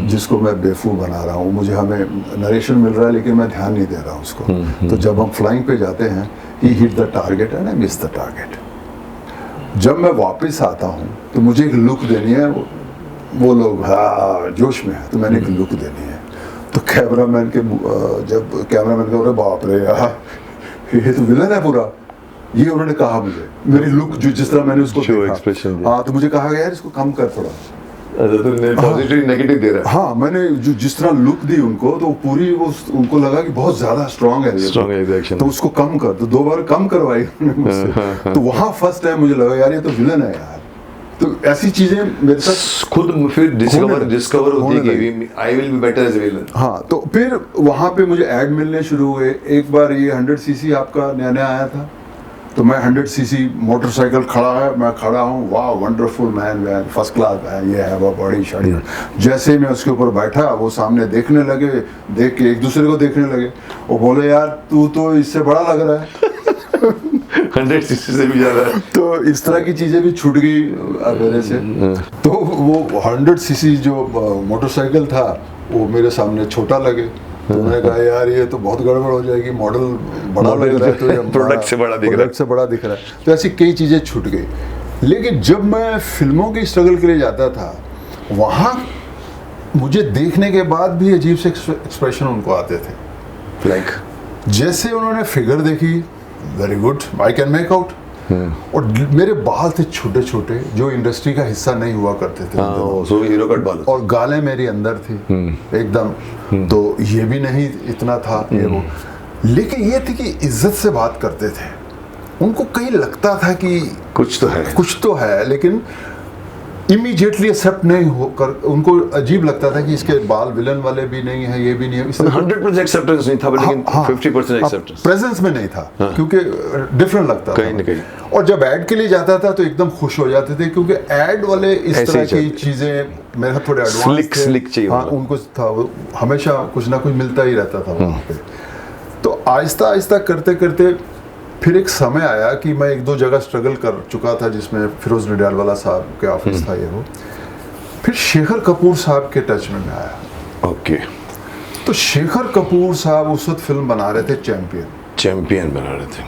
जिसको मैं बेवकूफ़ बना रहा हूँ। मुझे हमें नरेशन मिल रहा है लेकिन मैं ध्यान नहीं दे रहा उसको। तो जब हम फ्लाइंग पे जाते हैं, he hit the target and I miss the target. जब मैं वापस आता हूँ तो मुझे एक लुक देनी है, वो लोग हाँ जोश में है, तो मैंने एक लुक देनी है। तो कैमरामैन के जब कैमरामैन का बोले बाप रे यार ये तो विलन है पूरा, ये उन्होंने कहा मुझे, मेरी लुक जो जिस तरह मैंने उसको देखा। हाँ, तो मुझे कहा गया यार इसको कम कर थोड़ा। पॉजिटिव नेगेटिव दे रहा है। हाँ, मैंने जो जिस तरह लुक दी उनको, तो पूरी वो उनको लगा कि बहुत ज्यादा स्ट्रांग है रिएक्शन, तो उसको कम कर। तो 2 बार कम करवाई उन्होंने मुझसे। तो वहाँ फर्स्ट टाइम मुझे लगा यार ये तो विलन है यार। तो ऐसी चीजें मेरे साथ खुद फिर डिस्कवर होती है कि I will be better as villain. हाँ, तो फिर वहाँ पे मुझे ऐड मिलने शुरू हुए। एक बार ये 100 सीसी आपका नया आया था, तो मैं 100 सीसी मोटरसाइकिल खड़ा है, मैं खड़ा हूँ, वाह वंडरफुल मैन, फर्स्ट क्लास है, ये है वो बड़ी शड़ी। जैसे ही मैं उसके ऊपर बैठा, वो सामने देखने लगे, देख के एक दूसरे को देखने लगे। वो बोले यार तू तो इससे बड़ा लग रहा है 100 सीसी से भी ज्यादा है। तो इस तरह की चीजें भी छूट गई मेरे से। तो वो 100 सीसी जो मोटरसाइकिल था वो मेरे सामने छोटा लगे। तो मैंने कहा यार ये तो बहुत गड़बड़ हो जाएगी, मॉडल बड़ा लग रहा है तो ये प्रोडक्ट से बड़ा दिख रहा है। तो ऐसी कई चीज़ें छूट गई। लेकिन जब मैं फिल्मों की स्ट्रगल के लिए जाता था, वहाँ मुझे देखने के बाद भी अजीब से एक्सप्रेशन उनको आते थे लाइक जैसे उन्होंने फिगर देखी, very good, I can make out. और मेरे बाल थे छोटे छोटे, जो इंडस्ट्री का हिस्सा नहीं हुआ करते थे उन दिनों। सो हीरो कट बाल, और गालें मेरी अंदर थी एकदम, तो ये भी नहीं इतना था ये वो। लेकिन ये थी कि इज्जत से बात करते थे, उनको कहीं लगता था कि कुछ तो है, लेकिन इमीडिएटली एक्सेप्ट नहीं होकर उनको अजीब लगता था कि इसके बाल विलन वाले भी नहीं है, ये भी नहीं है। 100% एक्सेप्टेंस नहीं था, लेकिन 50% एक्सेप्टेंस प्रेजेंस में नहीं था, क्योंकि डिफरेंट लगता था कहीं न कहीं। और जब ऐड के लिए जाता था तो एकदम खुश हो जाते थे, क्योंकि ऐड वाले इस तरह की चीजें मेरे थोड़े एडवांस थे। स्लिक चाहिए, हाँ, उनको था, हमेशा कुछ ना कुछ मिलता ही रहता था वहाँ पे। तो आहिस्ता आहिस्ता करते करते फिर एक समय आया कि मैं एक दो जगह स्ट्रगल कर चुका था, जिसमें फिरोज नडियाडवाला साहब के ऑफिस था ये वो। फिर शेखर कपूर साहब के टच में मैं आया। ओके। तो शेखर कपूर साहब उस वक्त फिल्म बना रहे थे चैंपियन बना रहे थे।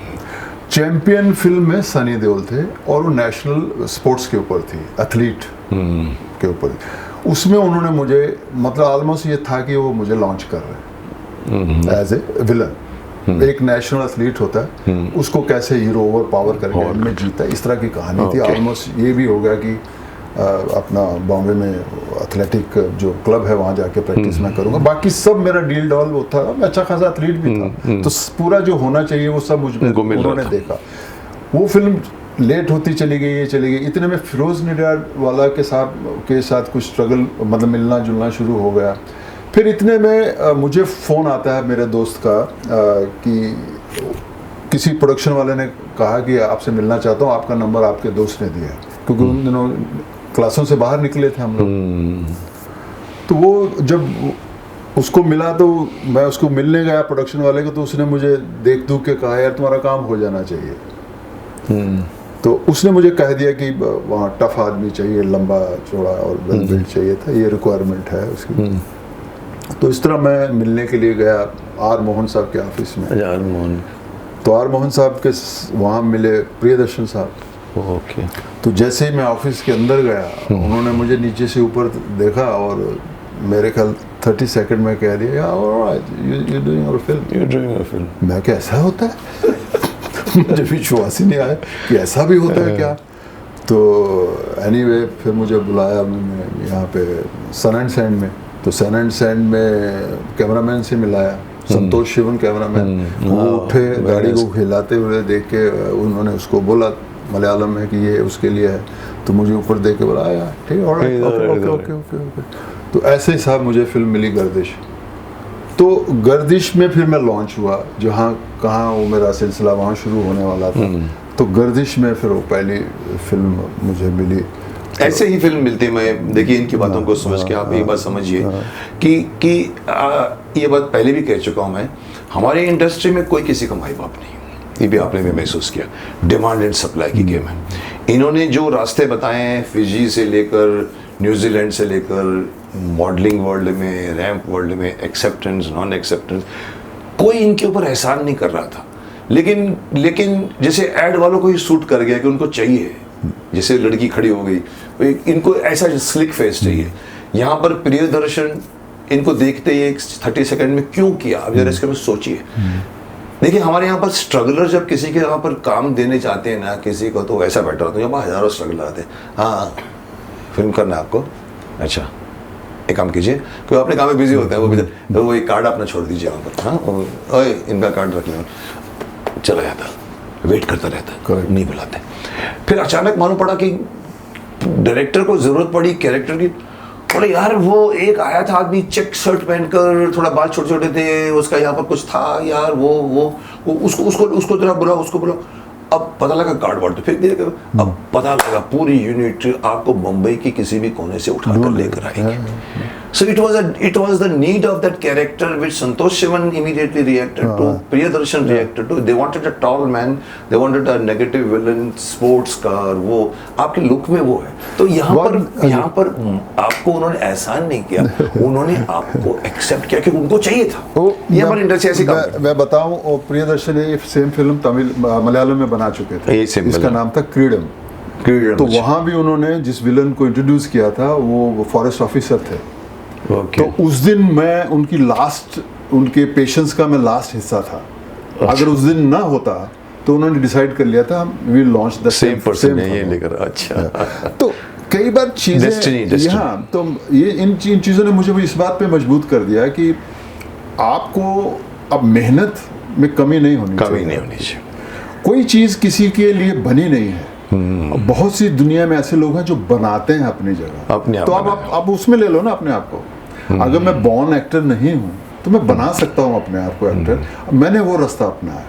चैंपियन फिल्म में सनी देओल थे और वो नेशनल स्पोर्ट्स के ऊपर थी, एथलीट के ऊपर। उसमें उन्होंने मुझे, मतलब ऑलमोस्ट ये था कि वो मुझे लॉन्च कर रहे हैं एज ए विलन। एक नेशनल एथलीट होता है, उसको कैसे हीरो ओवर पावर करके एंड में जीता है, इस तरह की कहानी थी। ऑलमोस्ट ये भी हो गया कि अपना बॉम्बे में एथलेटिक जो क्लब है वहाँ जाके प्रैक्टिस मैं करूँगा। बाकी सब मेरा डील डॉल वो था, मैं अच्छा खासा एथलीट भी था, तो पूरा जो होना चाहिए वो सब मुझ में उन्होंने देखा। वो फिल्म लेट होती चली गई। इतने में फिरोज नडियाडवाला के साथ कुछ स्ट्रगल, मतलब मिलना जुलना शुरू हो गया। फिर इतने में मुझे फ़ोन आता है मेरे दोस्त का कि किसी प्रोडक्शन वाले ने कहा कि आपसे मिलना चाहता हूँ, आपका नंबर आपके दोस्त ने दिया है, क्योंकि उन दिनों क्लासों से बाहर निकले थे हम लोग। तो वो जब उसको मिला तो मैं उसको मिलने गया प्रोडक्शन वाले को, तो उसने मुझे देख दूख के कहा, यार तुम्हारा काम हो जाना चाहिए। तो उसने मुझे कह दिया कि वहाँ टफ आदमी चाहिए, लंबा चौड़ा और वेल बिल्ड चाहिए था, ये रिक्वायरमेंट है उसकी। तो इस तरह मैं मिलने के लिए गया आर मोहन साहब के ऑफिस में। तो आर मोहन साहब के वहाँ मिले प्रियदर्शन साहब। ओके। तो जैसे ही मैं ऑफिस के अंदर गया, उन्होंने मुझे नीचे से ऊपर देखा और मेरे ख्याल 30 सेकंड में कह दिया, यू डूइंग योर फिल्म। मैं क्या ऐसा होता है? मुझे विश्वास ही नहीं आया कि ऐसा भी होता है क्या। तो एनीवे फिर मुझे बुलाया यहाँ पे सन एंड सैंड में। तो सन एंड सैंड में कैमरामैन से मिलाया, संतोष शिवन कैमरामैन। वो उठे, गाड़ी को हिलाते हुए देख के उन्होंने उसको बोला मलयालम में कि ये उसके लिए है। तो मुझे ऊपर देख के बोला, यार ठीक है, ओके। तो ऐसे ही साहब मुझे फिल्म मिली गर्दिश। तो गर्दिश में फिर मैं लॉन्च हुआ, जहाँ कहाँ वो मेरा सिलसिला वहाँ शुरू होने वाला था। तो गर्दिश में फिर वो पहली फिल्म मुझे मिली। ऐसे ही फिल्म मिलती है। मैं देखिए इनकी बातों को समझ के आप एक बात समझिए कि ये बात पहले भी कह चुका हूँ मैं, हमारी इंडस्ट्री में कोई किसी का माई बाप नहीं, ये भी आपने भी महसूस किया। डिमांड एंड सप्लाई की गेम है। इन्होंने जो रास्ते बताए हैं, फिजी से लेकर न्यूजीलैंड से लेकर मॉडलिंग वर्ल्ड में, रैंप वर्ल्ड में, एक्सेप्टेंस नॉन एक्सेप्टेंस, कोई इनके ऊपर एहसान नहीं कर रहा था। लेकिन जैसे ऐड वालों को ही सूट कर गया कि उनको चाहिए, जैसे लड़की खड़ी हो गई, इनको ऐसा स्लिक फेस चाहिए। यहाँ पर प्रियदर्शन इनको देखते ही 30 सेकंड में क्यों किया, अब जरा इसके में सोचिए। देखिए हमारे यहाँ पर स्ट्रगलर जब किसी के यहाँ पर काम देने चाहते हैं ना किसी को, तो ऐसा बैठा होता है, यहाँ पर हजारों स्ट्रगलर आते हैं। हाँ फिल्म करना है आपको, अच्छा एक काम कीजिए, कोई अपने काम में बिजी होता है, तो वो एक कार्ड अपना छोड़ दीजिए वहाँ पर। हाँ ओए इनका कार्ड रख लें, चला जाता, वेट करता रहता, नहीं बुलाते। फिर अचानक मालूम पड़ा कि डायरेक्टर को जरूरत पड़ी कैरेक्टर की। बोले यार वो एक आया था आदमी चेक शर्ट पहनकर, थोड़ा बाल छोटे छोटे थे, उसका यहाँ पर कुछ था यार, वो उसको जरा बुला, उसको बुला। अब पता लगा कार्ड वार्ड, फिर धीरे अब पता लगा पूरी यूनिट आपको मुंबई की किसी भी कोने से उठाकर लेकर आएंगे। So it was the need of that character which Santosh Sivan immediately reacted to, Priyadarshan reacted to. They wanted a tall man, they wanted a negative villain, sports car, वो आपके लुक में वो है। तो यहाँ पर आपको उन्होंने एहसान नहीं किया, उन्होंने आपको एक्सेप्ट किया कि उनको चाहिए था। ये हमारी इंडस्ट्री ऐसी काम। मैं बताऊं, प्रियदर्शन ये सेम फिल्म तमिल मलयालम में बना चुके थे, इसका नाम था क्रीडम। तो वहाँ भी उन्होंने जिस विलन को इंट्रोड्यूस किया था वो फॉरेस्ट ऑफिसर थे। तो उस दिन मैं उनकी लास्ट उनके पेशेंस का मैं लास्ट हिस्सा था। अगर उस दिन ना होता तो उन्होंने डिसाइड कर लिया था we launch the same person ये लेकर। अच्छा, तो कई बार चीजें यहाँ तो ये इन चीज़ों ने मुझे इस बात पे मजबूत कर दिया कि आपको अब मेहनत में कमी नहीं होनी चाहिए। कोई चीज़ किसी के लिए बनी नहीं है। बहुत सी दुनिया में ऐसे लोग हैं जो बनाते हैं अपनी जगह, तो आप उसमें ले लो ना अपने आप को। अगर मैं बॉर्न एक्टर नहीं हूँ तो मैं बना सकता हूँ अपने आप को एक्टर। मैंने वो रास्ता अपनाया,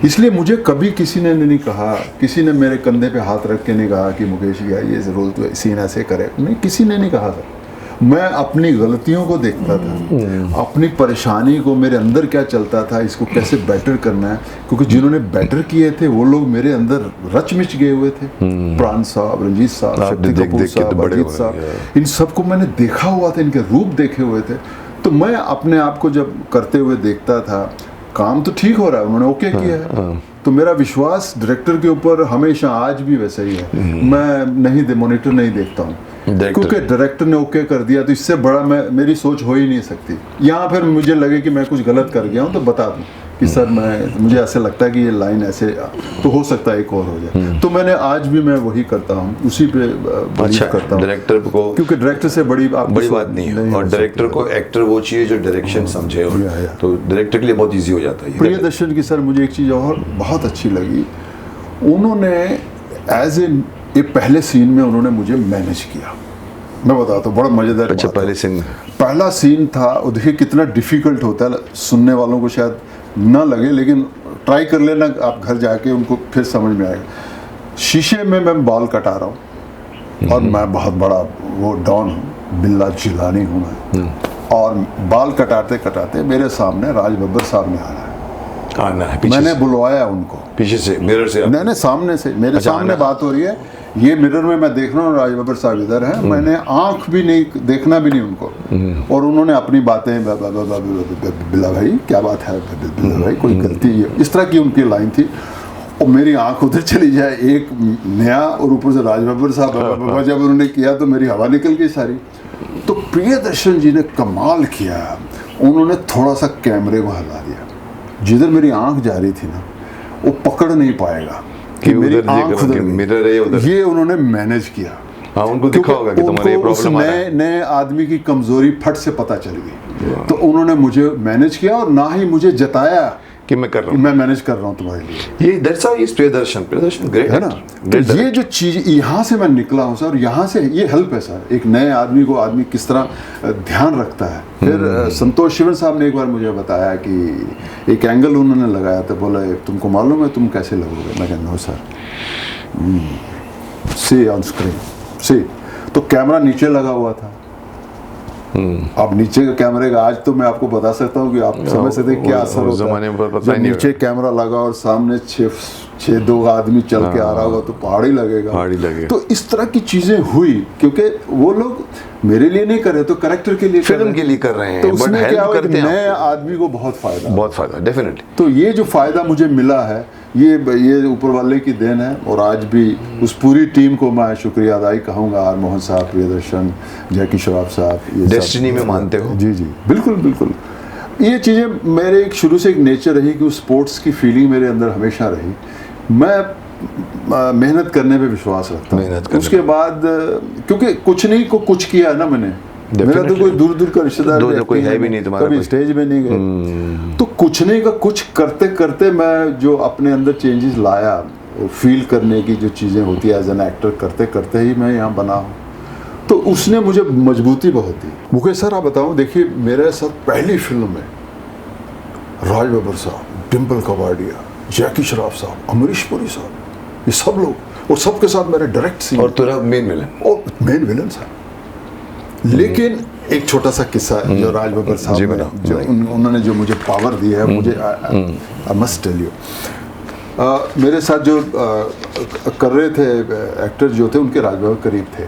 इसलिए मुझे कभी किसी ने नहीं कहा, किसी ने मेरे कंधे पे हाथ रख के नहीं कहा कि मुकेश भैया ये रोल तो सीन ऐसे करे, नहीं, किसी ने नहीं कहा था। मैं अपनी गलतियों को देखता था, अपनी परेशानी को, मेरे अंदर क्या चलता था, इसको कैसे बेटर करना है, क्योंकि जिन्होंने बेटर किए थे वो लोग मेरे अंदर रच मिच गए हुए थे। प्राण साहब, रंजीत साहब, शक्ति कपूर साहब, अजीत साहब, इन सबको मैंने देखा हुआ था, इनके रूप देखे हुए थे। तो मैं अपने आप को जब करते हुए देखता था, काम तो ठीक हो रहा है, उन्होंने ओके किया है, तो मेरा विश्वास डायरेक्टर के ऊपर हमेशा आज भी वैसा ही है। मैं नहीं मॉनिटर नहीं देखता हूँ, क्योंकि डायरेक्टर ने ओके कर दिया तो इससे बड़ा मेरी सोच हो ही नहीं सकती। यहाँ फिर मुझे लगे कि मैं कुछ गलत कर गया हूँ तो बता दूँ कि सर मुझे ऐसे लगता है कि ये लाइन ऐसे, तो हो सकता है एक और हो जाए। तो मैंने आज भी मैं वही करता हूँ, उसी पे बिलीव करता हूँ डायरेक्टर को, क्योंकि डायरेक्टर से बड़ी बात नहीं है। और डायरेक्टर को एक्टर वो चाहिए जो डायरेक्शन समझे, तो डायरेक्टर के लिए बहुत ईजी हो जाता है। प्रियदर्शन की सर मुझे एक चीज़ और बहुत अच्छी लगी, उन्होंने एज ए पहले सीन में उन्होंने मुझे मैनेज किया। मैं बताता हूँ, बड़ा मज़ेदार। अच्छा, पहला सीन था, देखिए कितना डिफ़िकल्ट होता है, सुनने वालों को शायद ना लगे लेकिन ट्राई कर लेना आप घर जाके, उनको फिर समझ में आएगा। शीशे में मैं बाल कटा रहा हूँ और मैं बहुत बड़ा वो डॉन हूँ, बिल्ला जिलानी हूँ मैं, और बाल कटाते कटाते मेरे सामने राज बब्बर साहब ने आना है, मैंने बुलवाया उनको पीछे से, मिरर से, नहीं सामने से, मेरे सामने बात हो रही है, ये मिरर में मैं देख रहा हूँ राज बब्बर साहब इधर हैं, मैंने आंख भी नहीं देखना भी नहीं उनको, और उन्होंने अपनी बातें, बिल्ला भाई क्या बात है, बिल्ला भाई कोई गलती, इस तरह की उनकी लाइन थी। और मेरी आंख उधर चली जाए एक नया, और ऊपर से राज बब्बर साहब जब उन्होंने किया तो मेरी हवा निकल गई सारी। तो प्रियदर्शन जी ने कमाल किया, उन्होंने थोड़ा सा कैमरे को हिला दिया, जिधर मेरी आंख जा रही थी ना वो पकड़ नहीं पाएगा कि मेरी आंख मिरर है उधर, ये उन्होंने मैनेज किया। हाँ, उनको दिखा होगा कि तुम्हारे ये प्रॉब्लम आ रहा है। नए आदमी की कमजोरी फट से पता चल गई, तो उन्होंने मुझे मैनेज किया और ना ही मुझे जताया कि मैं कर रहा हूँ, मैं मैनेज कर रहा हूँ तुम्हारे लिए। ये that's how is Priyadarshan great है ना। तो ये जो चीज यहाँ से मैं निकला हूँ सर, यहाँ से ये हेल्प है सर, एक नए आदमी को आदमी किस तरह ध्यान रखता है। फिर संतोष शिवन साहब ने एक बार मुझे बताया कि एक एंगल उन्होंने लगाया था, बोला तुमको मालूम है तुम कैसे लगोगे, मैं कहता no sir, see on screen see. तो कैमरा नीचे लगा हुआ था, अब नीचे का कैमरे का आज तो मैं आपको बता सकता हूँ कि आप समझ सकते हैं क्या असर होता है जब नीचे कैमरा लगा और सामने छः दो आदमी चल के आ रहा होगा तो पहाड़ी लगेगा। तो इस तरह की चीजें हुई, क्योंकि वो लोग मेरे लिए नहीं कर रहे, तो कैरेक्टर के लिए, फिल्म के लिए कर रहे हैं, तो उसमें क्या हुआ, नए आदमी को बहुत फायदा डेफिनेटली। तो ये जो फायदा मुझे मिला है ये ऊपर वाले की देन है, और आज भी उस पूरी टीम को मैं शुक्रिया अदाई कहूँगा, आर मोहन साहब, प्रियदर्शन, जैकी श्रॉफ साहब, डेस्टिनी में मानते हो? जी बिल्कुल। ये चीज़ें मेरे एक शुरू से एक नेचर रही कि उस स्पोर्ट्स की फीलिंग मेरे अंदर हमेशा रही। मैं मेहनत करने पे विश्वास रखता हूँ। उसके बाद क्योंकि कुछ नहीं को कुछ किया है ना मैंने, मेरा तो कोई दूर का रिश्तेदार कोई है भी नहीं तुम्हारा, कभी स्टेज में नहीं गए, तो कुछ नहीं का कुछ करते करते मैं जो अपने अंदर चेंजेस लाया, फील करने की जो चीज़ें होती है एज एन एक्टर, करते करते ही मैं यहाँ बना हूँ। तो उसने मुझे मजबूती बहुत दी। मुकेश सर आप बताऊँ, देखिए मेरे साथ पहली फिल्म में राज बब्बर साहब, डिम्पल कपाड़िया, जैकी श्रॉफ साहब, अमरीश पुरी साहब, ये सब लोग, और सबके साथ मेरे डायरेक्ट सीन, और तेरा मेन विलन साहब। लेकिन एक छोटा सा किस्सा है जो राज बब्बर साहब ने जो उन्होंने जो मुझे पावर दी है, मुझे आई मस्ट टेल यू, मेरे साथ जो कर रहे थे एक्टर जो थे उनके राज बब्बर करीब थे,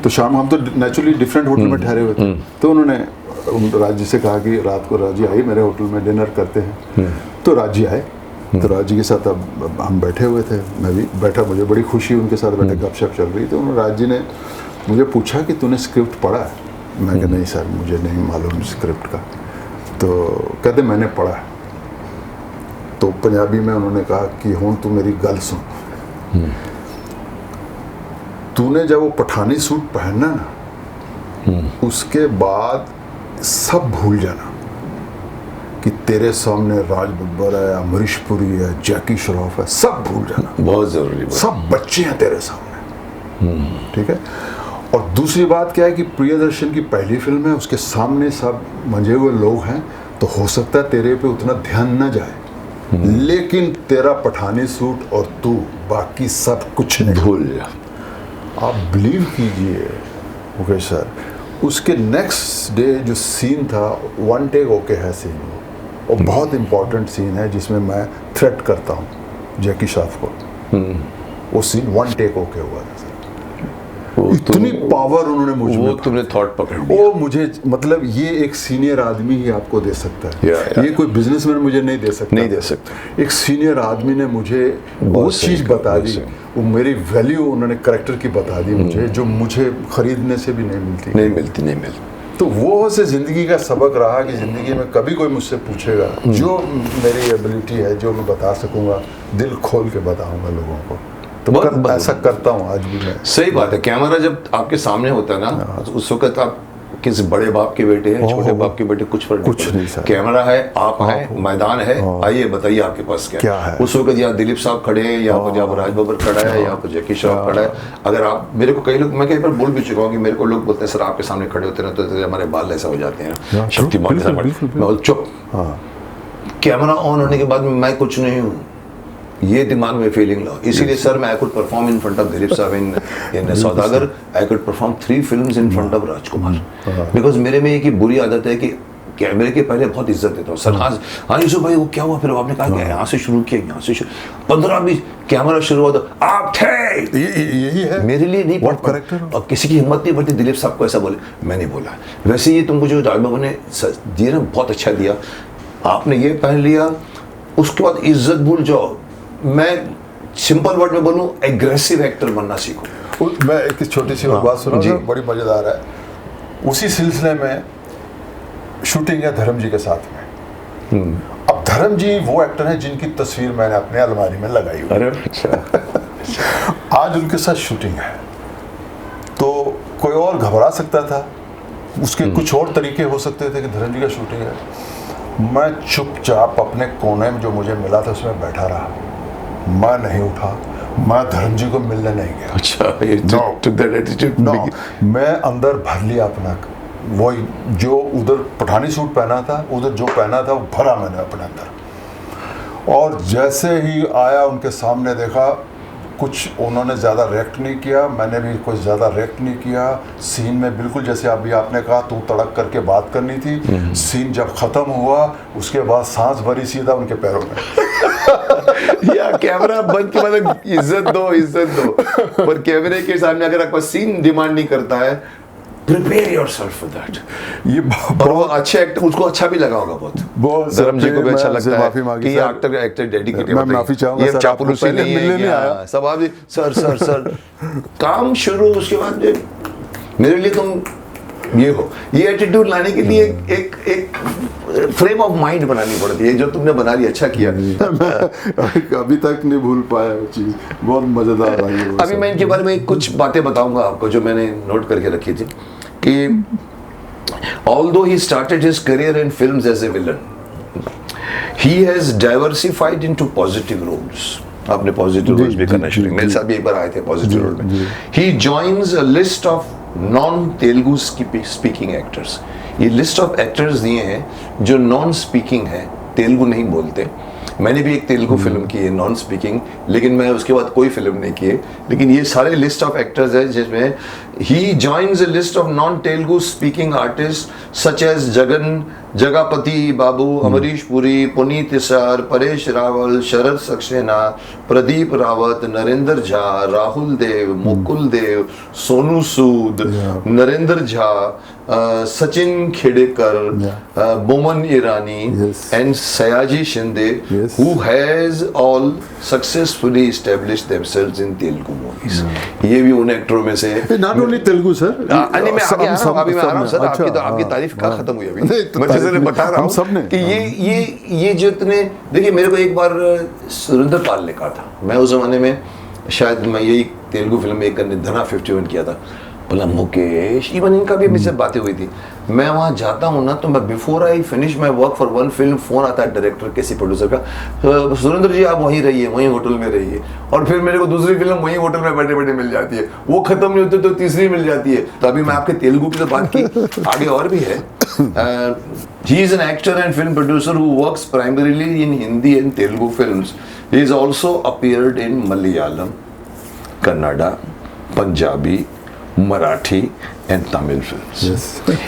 तो शाम हम तो नेचुरली डिफरेंट होटल में ठहरे हुए थे, तो उन्होंने राज जी से कहा कि रात को राज जी आइए मेरे होटल में डिनर करते हैं। तो राज जी आए, तो राज जी के साथ अब हम बैठे हुए थे, मैं भी बैठा, मुझे बड़ी खुशी उनके साथ बैठे, गपशप चल रही। तो उन्होंने राज जी ने मुझे पूछा कि तूने स्क्रिप्ट पढ़ा है? मैं कहा नहीं सर मुझे नहीं मालूम स्क्रिप्ट का। तो कहते मैंने पढ़ा है। तो पंजाबी में उन्होंने कहा कि हुण तू मेरी गल सुन, तूने जब वो पठानी सूट पहनना ना, उसके बाद सब भूल जाना कि तेरे सामने राज बब्बर है, अमरीश पुरी है, जैकी श्रॉफ है, सब भूल जाना। बहुत जरूरी बात। सब बच्चे हैं तेरे सामने, ठीक है। और दूसरी बात क्या है कि प्रियदर्शन की पहली फिल्म है, उसके सामने सब मंजे हुए लोग हैं, तो हो सकता है तेरे पे उतना ध्यान न जाए, लेकिन तेरा पठानी सूट और तू बाकी सब कुछ नहीं भूल जा। आप बिलीव कीजिए मुकेश सर, उसके नेक्स्ट डे जो सीन था, वन टेक ओके है सीन, वो बहुत इंपॉर्टेंट सीन है जिसमें मैं थ्रेट करता हूँ जैकी श्रॉफ को। वो सीन वन टेक ओके हुआ था सर। इतनी पावर उन्होंने मुझ में, वो तुमने थॉट पकड़ लिया। वो मुझे, मतलब ये एक सीनियर आदमी ही आपको दे सकता है, ये कोई बिजनेसमैन मुझे नहीं दे सकता, नहीं दे सकता। एक सीनियर आदमी ने मुझे वो चीज़ बता दी, वो मेरी वैल्यू उन्होंने करेक्टर की बता दी मुझे, जो मुझे खरीदने से भी नहीं मिलती। तो वो से ज़िंदगी का सबक रहा कि ज़िंदगी में कभी कोई मुझसे पूछेगा, जो मेरी एबिलिटी है, जो मैं बता सकूँगा, दिल खोल के बताऊँगा लोगों को। तो ऐसा करता हूँ आज भी मैं। सही बात है। कैमरा जब आपके सामने होता है ना, उस वक्त आप किस बड़े बाप के बेटे हैं, छोटे बाप के बेटे, कुछ फर्क नहीं सर। कैमरा है, आप हैं, मैदान है, आइए बताइए आपके पास क्या है। उस वक्त यहाँ दिलीप साहब खड़े हैं, यहाँ पर जहाँ राज बब्बर खड़ा है, यहाँ पर जैकी श्रॉफ खड़ा है। अगर आप, मेरे को कई लोग, मैं कई बार बोल भी चुका हूँ कि मेरे को लोग बोलते हैं सर आपके सामने खड़े होते ना तो हमारे बाल ऐसा हो जाते हैं, शक्तिमान जैसा। मैं बोल चुप, कैमरा ऑन होने के बाद मैं कुछ नहीं हूँ, ये दिमाग में फीलिंग लो। इसीलिए सर मैं I could perform in front of Dilip साहब इन सौदागर, I could perform 3 films in front of Rajkumar, because मेरे में एक बुरी आदत है कि कैमरे के पहले बहुत इज्जत देता हूँ। सर हाँ यूसुफ भाई वो क्या हुआ, फिर आपने कहा कि यहाँ से शुरू किया, यहाँ से 15-20 कैमरा शुरू हुआ तो आप थे, यही है मेरे लिए नहीं पढ़ करेक्टर। और किसी की हिम्मत नहीं बढ़ती दिलीप साहब को ऐसा बोले, मैंने बोला वैसे ये तुमको जो राज बब्बर ने दिया ना बहुत अच्छा दिया, आपने ये पहन लिया, उसके बाद इज्जत भूल जाओ। मैं सिंपल वर्ड में बोलूं, एग्रेसिव एक्टर बनना सीखो। मैं एक छोटी सी और बात सुना, बड़ी मजेदार है। उसी सिलसिले में शूटिंग है धर्म जी के साथ में। अब धर्म जी वो एक्टर हैं जिनकी तस्वीर मैंने अपने अलमारी में लगाई हुई। अरे अच्छा। आज उनके साथ शूटिंग है, तो कोई और घबरा सकता था, उसके कुछ और तरीके हो सकते थे कि धर्म जी का शूटिंग है। मैं चुपचाप अपने कोने में जो मुझे मिला था उसमें बैठा रहा, मैं नहीं उठा, मैं धर्म जी को मिलने नहीं गया। अच्छा, ये took that attitude? No, मैं अंदर भर लिया अपना, वही जो उधर पठानी सूट पहना था, उधर जो पहना था वो भरा मैंने अपने अंदर। और जैसे ही आया उनके सामने देखा, कुछ उन्होंने ज़्यादा रिएक्ट नहीं किया, मैंने भी कुछ ज़्यादा रिएक्ट नहीं किया। सीन में बिल्कुल जैसे अभी आपने कहा तू तड़क करके बात करनी थी, सीन जब ख़त्म हुआ उसके बाद सांस भरी सीधा उनके पैरों में। या कैमरा बंद के बाद इज्जत दो, पर कैमरे के सामने अगर आपका सीन डिमांड नहीं करता है, प्रिपेयर योरसेल्फ फॉर दैट। ये बहुत अच्छे एक्टर, उसको अच्छा भी लगा होगा बहुत धर्म जी को भी अच्छा लगता है कि ये एक्टर डेडिकेटेड। मैं माफी चाहूंगा, ये चापलूसी नहीं है, सब आप सर काम शुरू, उसके बाद मेरे लिए तुम ये हो, ये एटीट्यूड लाने के लिए एक फ्रेम ऑफ माइंड बनानी पड़ती है, जो तुमने बना ली, अच्छा किया। अभी तक नहीं भूल पाया वो चीज, बहुत मजेदार रही। अभी मैं इनके बारे में कुछ बातें बताऊंगा आपको जो मैंने नोट करके रखी थी कि although he started his career in films as a villain, he has diversified into positive roles. आपने पॉजिटिव रोल्स भी करना शुरू, मेरे साथ भी एक बार आए थे पॉजिटिव रोल में। He joins a list of non Telugu speaking actors. ये लिस्ट ऑफ एक्टर्स दिए हैं जो नॉन स्पीकिंग है, तेलुगु नहीं बोलते। मैंने भी एक तेलुगु फिल्म की है नॉन स्पीकिंग, लेकिन मैं उसके बाद कोई फिल्म नहीं की है। लेकिन ये सारे लिस्ट ऑफ एक्टर्स है जिसमें he joins a list of non Telugu speaking artist such as Jagapathi Babu, Amrish Puri, Puneet Issar, Paresh Rawal, Sharad Saxena, Pradeep Rawat, Narendra Jha, Rahul Dev, Mukul Dev, Sonu Sood, Narendra Jha, Sachin Khedekar, Boman Irani and Sayaji Shinde, who has all successfully established themselves in Telugu movies. ये भी उन एक्टरों में से ओनली तेलुगु सर। नहीं मैं आगे आ रहा हूँ, अभी मैं आ रहा हूँ सर। आपकी तो आपकी तारीफ कहाँ खत्म हुई अभी? मैं जैसे बता रहा हूँ कि ये जो इतने, देखिए मेरे को एक बार सुरेंद्र पाल ने कहा था, मैं उस जमाने में शायद मैं यही तेलुगु फिल्म में एक करने धना 51 किया था, बोला मुकेश, इवन इनका भी मुझसे बातें हुई थी, मैं वहाँ जाता हूँ ना तो मैं before I finish my work for one film phone आता है डायरेक्टर किसी प्रोड्यूसर का, सुरेंद्र जी आप वहीं रहिए, वहीं होटल में रहिए, और फिर मेरे को दूसरी फिल्म वहीं होटल में बैठे बैठे मिल जाती है, वो खत्म नहीं होती तो तीसरी मिल जाती है। तो अभी मैं आपके तेलुगु की तो बात की, आगे और भी है। He is an actor and film producer who works primarily in Hindi and Telugu films. He has also appeared in Malayalam, Kannada, Punjabi, Marathi and Tamil films. Yes.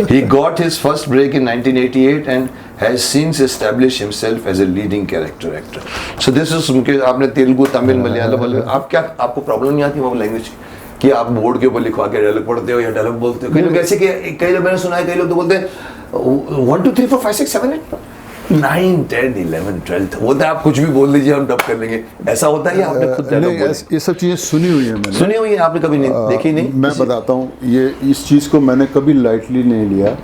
He got his first break in 1988 and has since established himself as a leading character actor. So this is Mukesh, आपने तेलुगु, तमिल, मलयालम, आप क्या, आपको problem नहीं आती वो language कि आप board के ऊपर लिखवा के डायलॉग पढ़ते हो या डायलॉग बोलते हो? कई लोग ऐसे कि कई लोग मैंने सुना है, कई लोग तो बोलते हैं 1 2 3 4 5 6 7 8 9 10 11 12 बोलते हैं आप कुछ भी बोल दीजिए हम डब कर लेंगे, ऐसा होता है या आपने खुद डायलॉग बोले? ये सब चीज़ें सुनी हुई है मैंने, सुनी हुई है आपने, कभी नहीं देखी? नहीं, मैं बताता हूँ, ये इस चीज़ को मैंने कभी लाइटली नहीं लिया।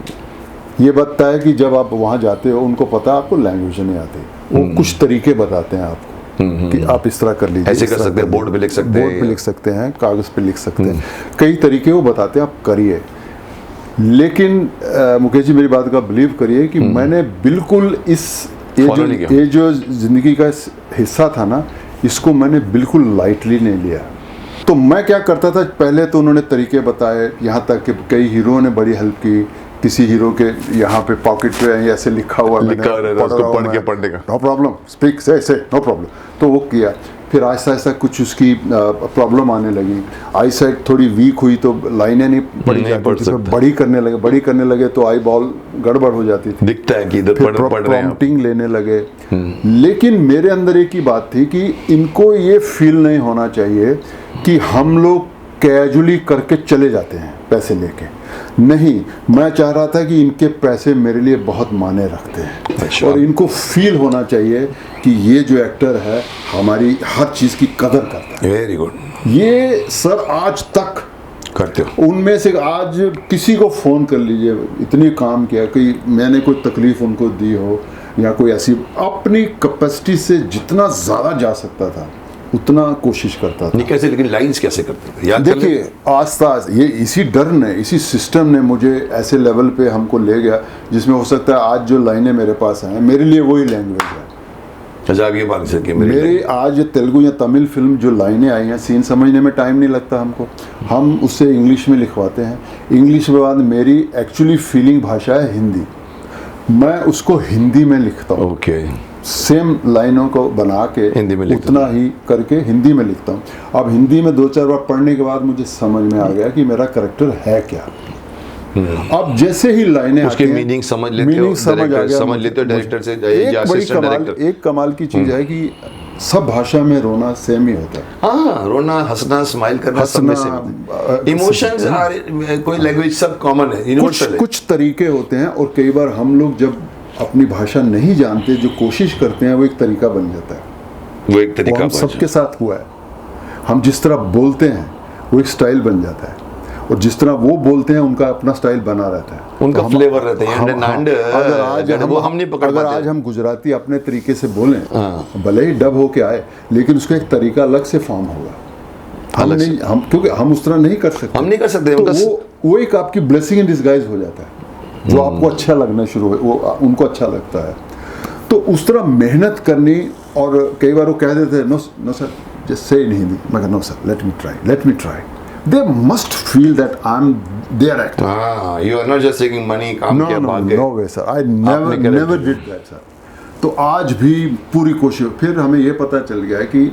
ये बताता है कि जब आप वहाँ जाते हो उनको पता है आपको लैंग्वेज नहीं आती, वो कुछ तरीके बताते हैं आपको कि आप इस तरह कर लीजिए, ऐसे कर सकते हैं, बोर्ड पे लिख सकते हैं, बोर्ड पे लिख सकते हैं, कागज़ पे लिख सकते हैं, कई तरीके वो बताते हैं, आप करिए। लेकिन मुकेश जी मेरी बात का बिलीव करिए कि मैंने बिल्कुल ये जो ज़िंदगी का हिस्सा था ना, इसको मैंने बिल्कुल लाइटली नहीं लिया। तो मैं क्या करता था, पहले तो उन्होंने तरीके बताए, यहाँ तक कि कई हीरोओं ने बड़ी हेल्प की, किसी हीरो के यहाँ पे पॉकेट पे ऐसे लिखा हुआ पढ़ने का नो प्रॉब्लम, स्पीक से नो प्रॉब्लम, तो वो किया। फिर आहिस्ता आहिस्ता कुछ उसकी प्रॉब्लम आने लगी, आई साइड थोड़ी वीक हुई तो लाइनें नहीं पढ़ी जाती थी, बड़ी करने लगे तो आई बॉल गड़बड़ हो जाती थी, दिखता है कि इधर पढ़ रहे हैं, प्रॉम्प्टिंग लेने लगे। लेकिन मेरे अंदर एक ही बात थी कि इनको ये फील नहीं होना चाहिए कि हम लोग कैजुअली करके चले जाते हैं पैसे लेके, नहीं, मैं चाह रहा था कि इनके पैसे मेरे लिए बहुत मायने रखते हैं और इनको फील होना चाहिए कि ये जो एक्टर है हमारी हर चीज़ की कदर करता है। Very good. ये सर आज तक करते हो? उनमें से आज किसी को फ़ोन कर लीजिए, इतनी काम किया कि मैंने कोई तकलीफ़ उनको दी हो या कोई ऐसी, अपनी कैपेसिटी से जितना ज़्यादा जा सकता था उतना कोशिश करता था। नहीं कैसे, लेकिन लाइंस कैसे करते थे? याद देखिए आस्ता आस्ता ये इसी डर ने, इसी सिस्टम ने मुझे ऐसे लेवल पे हमको ले गया जिसमें हो सकता है आज जो लाइनें मेरे पास हैं मेरे लिए वही लैंग्वेज है। अच्छा आप ये बात सके, मेरी आज तेलुगु या तमिल फिल्म जो लाइनें आई हैं, सीन समझने में टाइम नहीं लगता हमको, हम उससे इंग्लिश में लिखवाते हैं। इंग्लिश के बाद मेरी एक्चुअली फीलिंग भाषा है हिंदी, मैं उसको हिंदी में लिखता हूँ। ओके। सेम लाइनों को बना के हिंदी में उतना ही करके हिंदी में लिखता हूँ। अब हिंदी में 2-4 बार पढ़ने के बाद मुझे समझ में आ गया कि मेरा कैरेक्टर है क्या। अब जैसे ही लाइनें उसके मीनिंग समझ लेते हो, समझ लेते हो डायरेक्टर से या असिस्टेंट डायरेक्टर। एक कमाल की चीज़ है कि सब भाषा में रोना सेम ही होता है। हाँ, रोना, हंसना, स्माइल करना सब में सेम। इमोशंस कोई लैंग्वेज सब कॉमन है, यूनिवर्सल है। कुछ तरीके होते हैं और कई बार हम लोग जब अपनी भाषा नहीं जानते, जो कोशिश करते हैं वो एक तरीका बन जाता है, वो एक तरीका हम सबके साथ हुआ है। हम जिस तरह बोलते हैं वो एक स्टाइल बन जाता है और जिस तरह वो बोलते हैं उनका अपना स्टाइल बना रहता है, उनका फ्लेवर रहता है। अगर आज हम गुजराती अपने तरीके से बोलें, भले ही डब होके आए, लेकिन उसका एक तरीका अलग से फॉर्म होगा। हम क्योंकि हम उस तरह नहीं कर सकते, तो वो एक आपकी ब्लेसिंग इन डिस्गाइज हो जाता है, जो आपको अच्छा लगना शुरू हो, वो उनको अच्छा लगता है। तो उस तरह मेहनत करनी, और कई बार वो कह देते हैं नो सर जस्ट से इन हिंदी, मैं कहता no sir let me try. They must feel that I'm their actor. You are not just taking money. No way sir. I never did that sir. तो आज भी पूरी कोशिश। फिर हमें ये पता चल गया है कि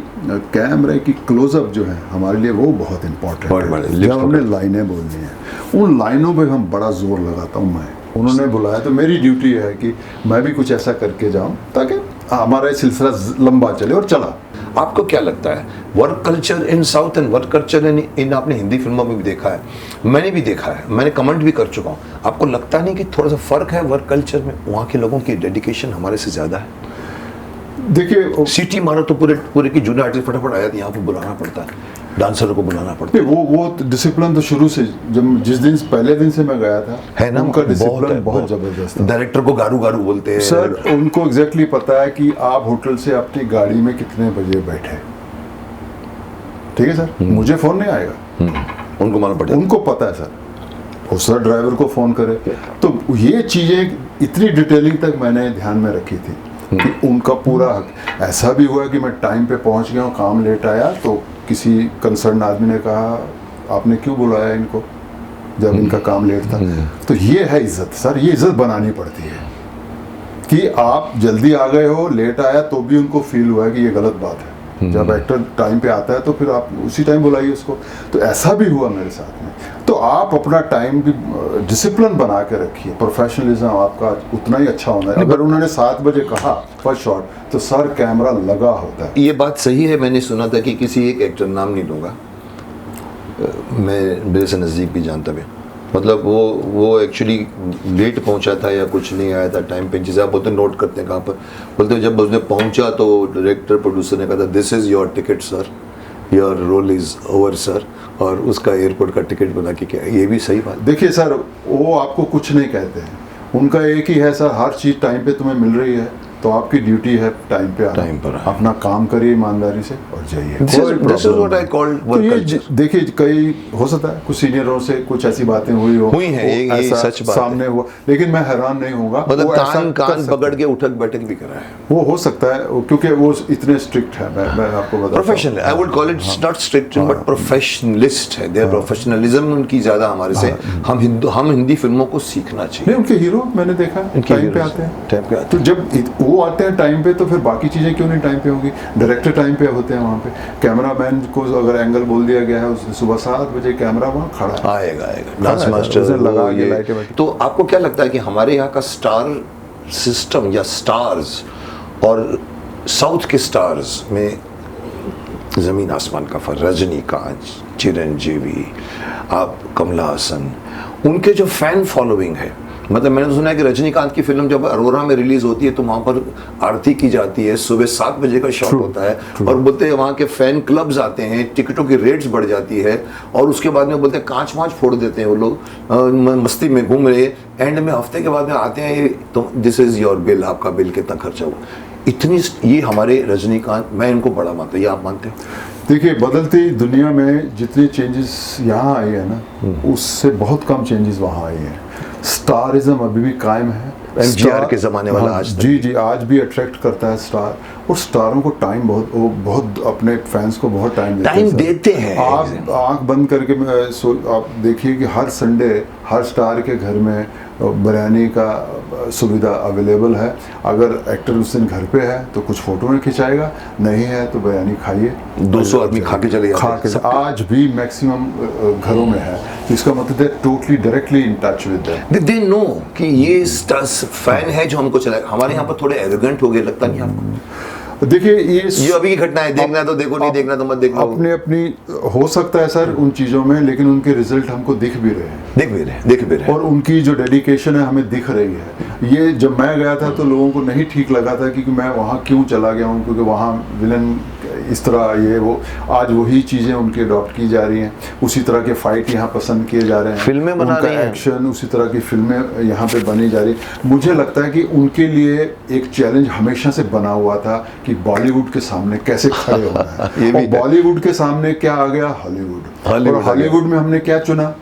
कैमरे की क्लोजअप जो है हमारे लिए वो बहुत इम्पोर्टेंट है। जब हमने लाइनें बोलनी है, उन लाइनों पे हम बड़ा जोर लगाता हूँ मैं। उन्होंने बुलाया तो मेरी ड्यूटी है कि मैं भी कुछ ऐसा करके जाऊँ ताकि हमारा सिलसिला लंबा चले, और चला। आपको क्या लगता है work culture in south and work culture in आपने हिंदी फिल्मों में भी देखा है, मैंने भी देखा है, मैंने कमेंट भी कर चुका हूँ, आपको लगता नहीं कि थोड़ा सा फर्क है वर्क कल्चर में? वहाँ के लोगों की डेडिकेशन हमारे से ज़्यादा है। देखिए सिटी मारो तो पूरे की जूनियर आर्टिस्ट फटाफट आया, यहाँ पे बुलाना पड़ता है। डांसर को बुलाना पड़ता नहीं, वो डिसिप्लिन तो शुरू से, जब जिस दिन पहले दिन से मैं गया था है ना, उनका डिसिप्लिन है, बहुत जबरदस्त था। डायरेक्टर को गारू गारू बोलते हैं सर उनको एग्जैक्टली पता है कि आप होटल से अपनी गाड़ी में कितने बजे बैठे, ठीक है सर, मुझे फोन नहीं आएगा, उनको मालूम पड़ जाता उनको पता है सर, वो सर ड्राइवर को फोन करे। तो ये चीजें इतनी डिटेलिंग तक मैंने ध्यान में रखी थी कि उनका पूरा हक। ऐसा भी हुआ कि मैं टाइम पे पहुंच गया हूँ, काम लेट आया तो किसी कंसर्न आदमी ने कहा आपने क्यों बुलाया इनको जब इनका काम लेट था। तो ये है इज्जत सर, ये इज्जत बनानी पड़ती है कि आप जल्दी आ गए हो, लेट आया तो भी उनको फील हुआ है कि ये गलत बात है। जब एक्टर टाइम पे आता है तो फिर आप उसी टाइम बुलाइए उसको। तो ऐसा भी हुआ मेरे साथ में। तो आप अपना टाइम भी डिसिप्लिन बना के रखिए, प्रोफेशनलिज्म आपका उतना ही अच्छा होना है। अगर उन्होंने 7 बजे कहा फर्स्ट शॉट तो सर कैमरा लगा होता है। ये बात सही है। मैंने सुना था कि किसी एक एक्टर, नाम नहीं लूँगा, मैं मेरे से नज़दीक भी जानता भी, मतलब वो एक्चुअली लेट पहुंचा था या कुछ नहीं आया था टाइम पे, जिसे आप बोलते नोट करते हैं कहाँ पर, बोलते जब उसने पहुंचा तो डायरेक्टर प्रोड्यूसर ने कहा था this is your ticket sir, your role is over sir, और उसका एयरपोर्ट का टिकट बना के क्या। ये भी सही बात। देखिए सर वो आपको कुछ नहीं कहते हैं, उनका एक ही है सर, हर चीज़ टाइम पे तुम्हें मिल रही है तो आपकी ड्यूटी है टाइम पे आना, टाइम पर आना। अपना काम करिए ईमानदारी से और जाइए। This is what I call work तो ये culture। देखिए कई हो सकता है कुछ सीनियरों से कुछ ऐसी बातें हुई हैं, ये ऐसा सच बात है। सामने हुआ, लेकिन मैं हैरान नहीं होगा। मतलब वो ऐसा कान कर कान सकते पकड़ हैं। के उठक बैठक भी करा है। वो हो सकता है क्योंकि वो इतने स्ट्रिक्ट है। मैं आपको बताता हूं। Professional, I would call it not strict but professionalist है। देयर प्रोफेशनलिज्म उनकी ज्यादा हमारे से, हम हिंदी फिल्मों को सीखना चाहिए। नहीं, उनके हीरो मैंने देखा टाइम पे आते हैं। टाइम पे आते तो जब वो आते हैं टाइम पे तो फिर बाकी चीजें क्यों नहीं टाइम पे होंगी। डायरेक्टर टाइम पे होते हैं वहाँ पे, कैमरामैन को अगर एंगल बोल दिया गया है उसने सुबह 7 बजे कैमरा वहाँ खड़ा है। आएगा डांस मास्टर उसे लगा वो के ये। लाइटें वाइटें। तो आपको क्या लगता है कि हमारे यहाँ का स्टार सिस्टम या स्टार्स और साउथ के स्टार्स में जमीन आसमान का फर्क, रजनीकांत, चिरंजीवी, आप कमला हसन, उनके जो फैन फॉलोइंग है, मतलब मैंने तो सुना है कि रजनीकांत की फिल्म जब अरोरा में रिलीज होती है तो वहाँ पर आरती की जाती है, सुबह 7 बजे का शॉट होता है, और बोलते हैं वहाँ के फैन क्लब्स आते हैं, टिकटों की रेट्स बढ़ जाती है, और उसके बाद में बोलते हैं कांच वाँच फोड़ देते हैं वो लोग, मस्ती में घूम रहे, एंड में हफ्ते के बाद में आते हैं तो दिस इज़ योर बिल, आपका बिल कितना खर्चा हुआ। इतनी ये हमारे रजनीकांत, मैं इनको बड़ा मानता हूँ, ये आप मानते हो? देखिए बदलती दुनिया में जितने चेंजेस यहाँ आए हैं ना उससे बहुत कम चेंजेस वहाँ आए हैं। स्टारिज्म अभी भी कायम है। एमजीआर के ज़माने वाला आज तक। जी आज भी अट्रैक्ट करता है स्टार, और स्टारों को टाइम बहुत अपने फैंस को बहुत टाइम देते हैं। आप आंख बंद करके आप देखिए कि हर संडे हर स्टार के घर में बिरयानी का सुविधा अवेलेबल है। अगर एक्टर उस दिन घर पे है तो कुछ फोटो में खिंचाएगा, नहीं है तो बिरयानी खाइए। 200 आदमी खा के चले जाते हैं। आज भी मैक्सिमम घरों में है, तो इसका मतलब है totally directly in touch with them. They know कि ये फैन है जो हमको चलाएगा। हमारे यहाँ पर थोड़े एरोगेंट हो गए, लगता नहीं आपको? देखिए ये अभी की घटना है, देखना है तो देखो, नहीं देखना तो मत देखो। अपनी अपनी हो सकता है सर उन चीज़ों में, लेकिन उनके रिजल्ट हमको दिख भी रहे हैं, देख भी रहे और उनकी जो डेडिकेशन है हमें दिख रही है। ये जब मैं गया था तो लोगों को नहीं ठीक लगा था कि मैं वहाँ क्यों चला गया हूँ, क्योंकि वहाँ विलन इस तरह ये वो। आज वही चीज़ें उनकी अडॉप्ट की जा रही हैं, उसी तरह के फाइट यहाँ पसंद किए जा रहे हैं, फिल्में बना रही हैं, एक्शन उसी तरह की फिल्में यहाँ पे बनी जा रही। मुझे लगता है कि उनके लिए एक चैलेंज हमेशा से बना हुआ था कि बॉलीवुड के सामने कैसे खड़े होना है। और बॉलीवुड के सामने क्या आ गया? हॉलीवुड। और हॉलीवुड में हमने क्या चुना?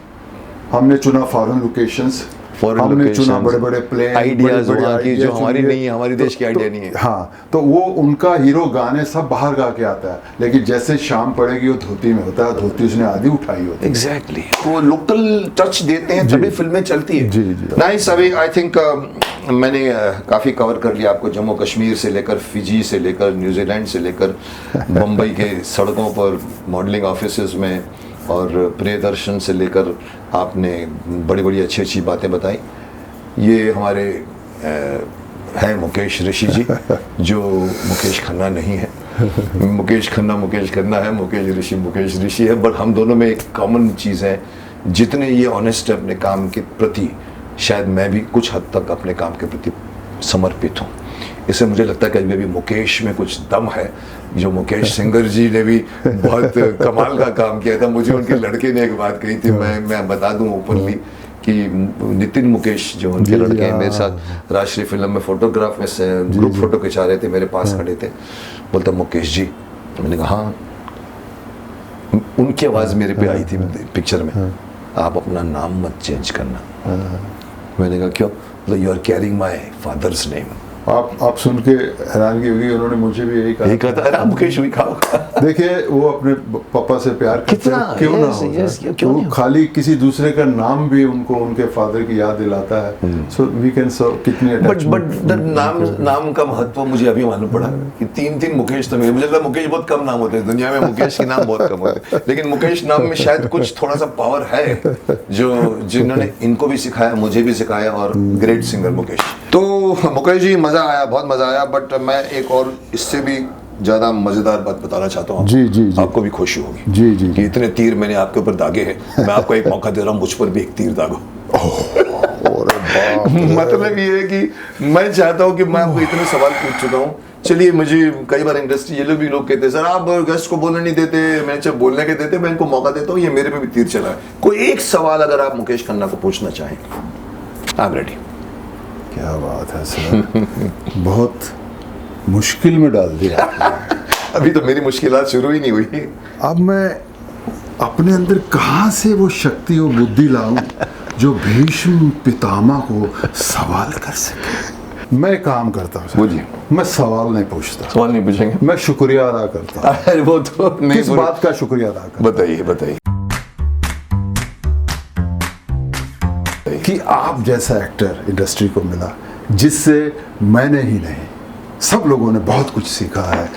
हमने चुना फॉरेन लोकेशंस, हमने चुना बड़े बड़े प्लेन, आइडियाज वहाँ की जो हमारी नहीं है, हमारी देश की आइडिया नहीं है। हाँ, तो वो उनका हीरो गाने सब बाहर गा के आता है, लेकिन जैसे शाम पड़ेगी वो धोती में होता है, धोती उसने आधी उठाई होती है। एग्जैक्टली, वो लोकल टच देते हैं तभी फिल्में चलती है। जी नाइस। अभी आई थिंक मैंने काफ़ी कवर कर लिया आपको, जम्मू कश्मीर से लेकर फिजी से लेकर न्यूजीलैंड से लेकर मुंबई के सड़कों पर, मॉडलिंग ऑफिसेज में, और प्रियदर्शन से लेकर आपने बड़ी बड़ी अच्छी अच्छी बातें बताई। ये हमारे हैं मुकेश ऋषि जी, जो मुकेश खन्ना नहीं है। मुकेश खन्ना है, मुकेश ऋषि है, बट हम दोनों में एक कॉमन चीज़ है, जितने ये ऑनेस्ट है अपने काम के प्रति, शायद मैं भी कुछ हद तक अपने काम के प्रति समर्पित हूँ। इससे मुझे लगता है कि अभी मुकेश में कुछ दम है, जो मुकेश सिंगर जी ने भी बहुत कमाल का काम किया था। मुझे उनके लड़के ने एक बात कही थी, मैं बता दूं ओपनली कि नितिन मुकेश जो उनके लड़के हैं, मेरे साथ राष्ट्रीय फिल्म में फोटोग्राफ में से ग्रुप फोटो खिंचा रहे थे, मेरे पास खड़े थे, बोलता मुकेश जी, मैंने कहा हाँ, उनकी आवाज़ मेरे पे आई थी पिक्चर में, आप अपना नाम मत चेंज करना। मैंने कहा क्यों? मतलब you are carrying my father's name. आप सुन के हैरानगी होगी, उन्होंने मुझे भी यही कहा था। अरे मुकेश भी खाओ। देखिए वो अपने पापा से प्यार करते हैं, क्यों ना हो, वो खाली किसी दूसरे का नाम भी उनको उनके फादर की याद दिलाता है। सो वी कैन सो कितनी बट नाम का महत्व मुझे अभी मालूम पड़ा कि तीन मुकेश तो मुझे लगता है मुकेश बहुत कम नाम होते हैं दुनिया में, मुकेश के नाम बहुत कम होते हैं, लेकिन मुकेश नाम में शायद कुछ थोड़ा सा पावर है जो जिन्होंने इनको भी सिखाया, मुझे भी सिखाया, और ग्रेट सिंगर मुकेश। तो मुकेश जी मजा आया, बहुत मजा आया, बट मैं एक और इससे भी ज्यादा मजेदार बात बताना चाहता हूँ। जी, आपको भी खुशी होगी जी कि इतने तीर मैंने आपके ऊपर दागे हैं, मैं आपको एक मौका दे रहा हूँ, मुझ पर भी एक तीर दागो। मतलब ये है कि मैं चाहता हूँ कि मैं आपको इतने सवाल पूछ चुका हूँ। चलिए, मुझे कई बार इंडस्ट्री ये लोग भी लोग कहते हैं सर आप गेस्ट को बोलने नहीं देते, मैं जब बोलने के देते मैं इनको मौका देता हूँ, ये मेरे पे भी तीर चला है। कोई एक सवाल अगर आप मुकेश खन्ना को पूछना चाहें, आई एम रेडी। क्या बात है सर, बहुत मुश्किल में डाल दिया आपने। अभी तो मेरी मुश्किलात शुरू ही नहीं हुई। अब मैं अपने अंदर कहाँ से वो शक्ति और बुद्धि लाऊं जो भीष्म पितामह को सवाल कर सके। मैं काम करता हूँ सर, मैं सवाल नहीं पूछता। सवाल नहीं पूछेंगे, मैं शुक्रिया अदा करता हूँ। वो तो नहीं, किस बात का शुक्रिया अदा करता? बताइए कि आप जैसा एक्टर इंडस्ट्री को मिला, जिससे मैंने ही नहीं सब लोगों ने बहुत कुछ सीखा है।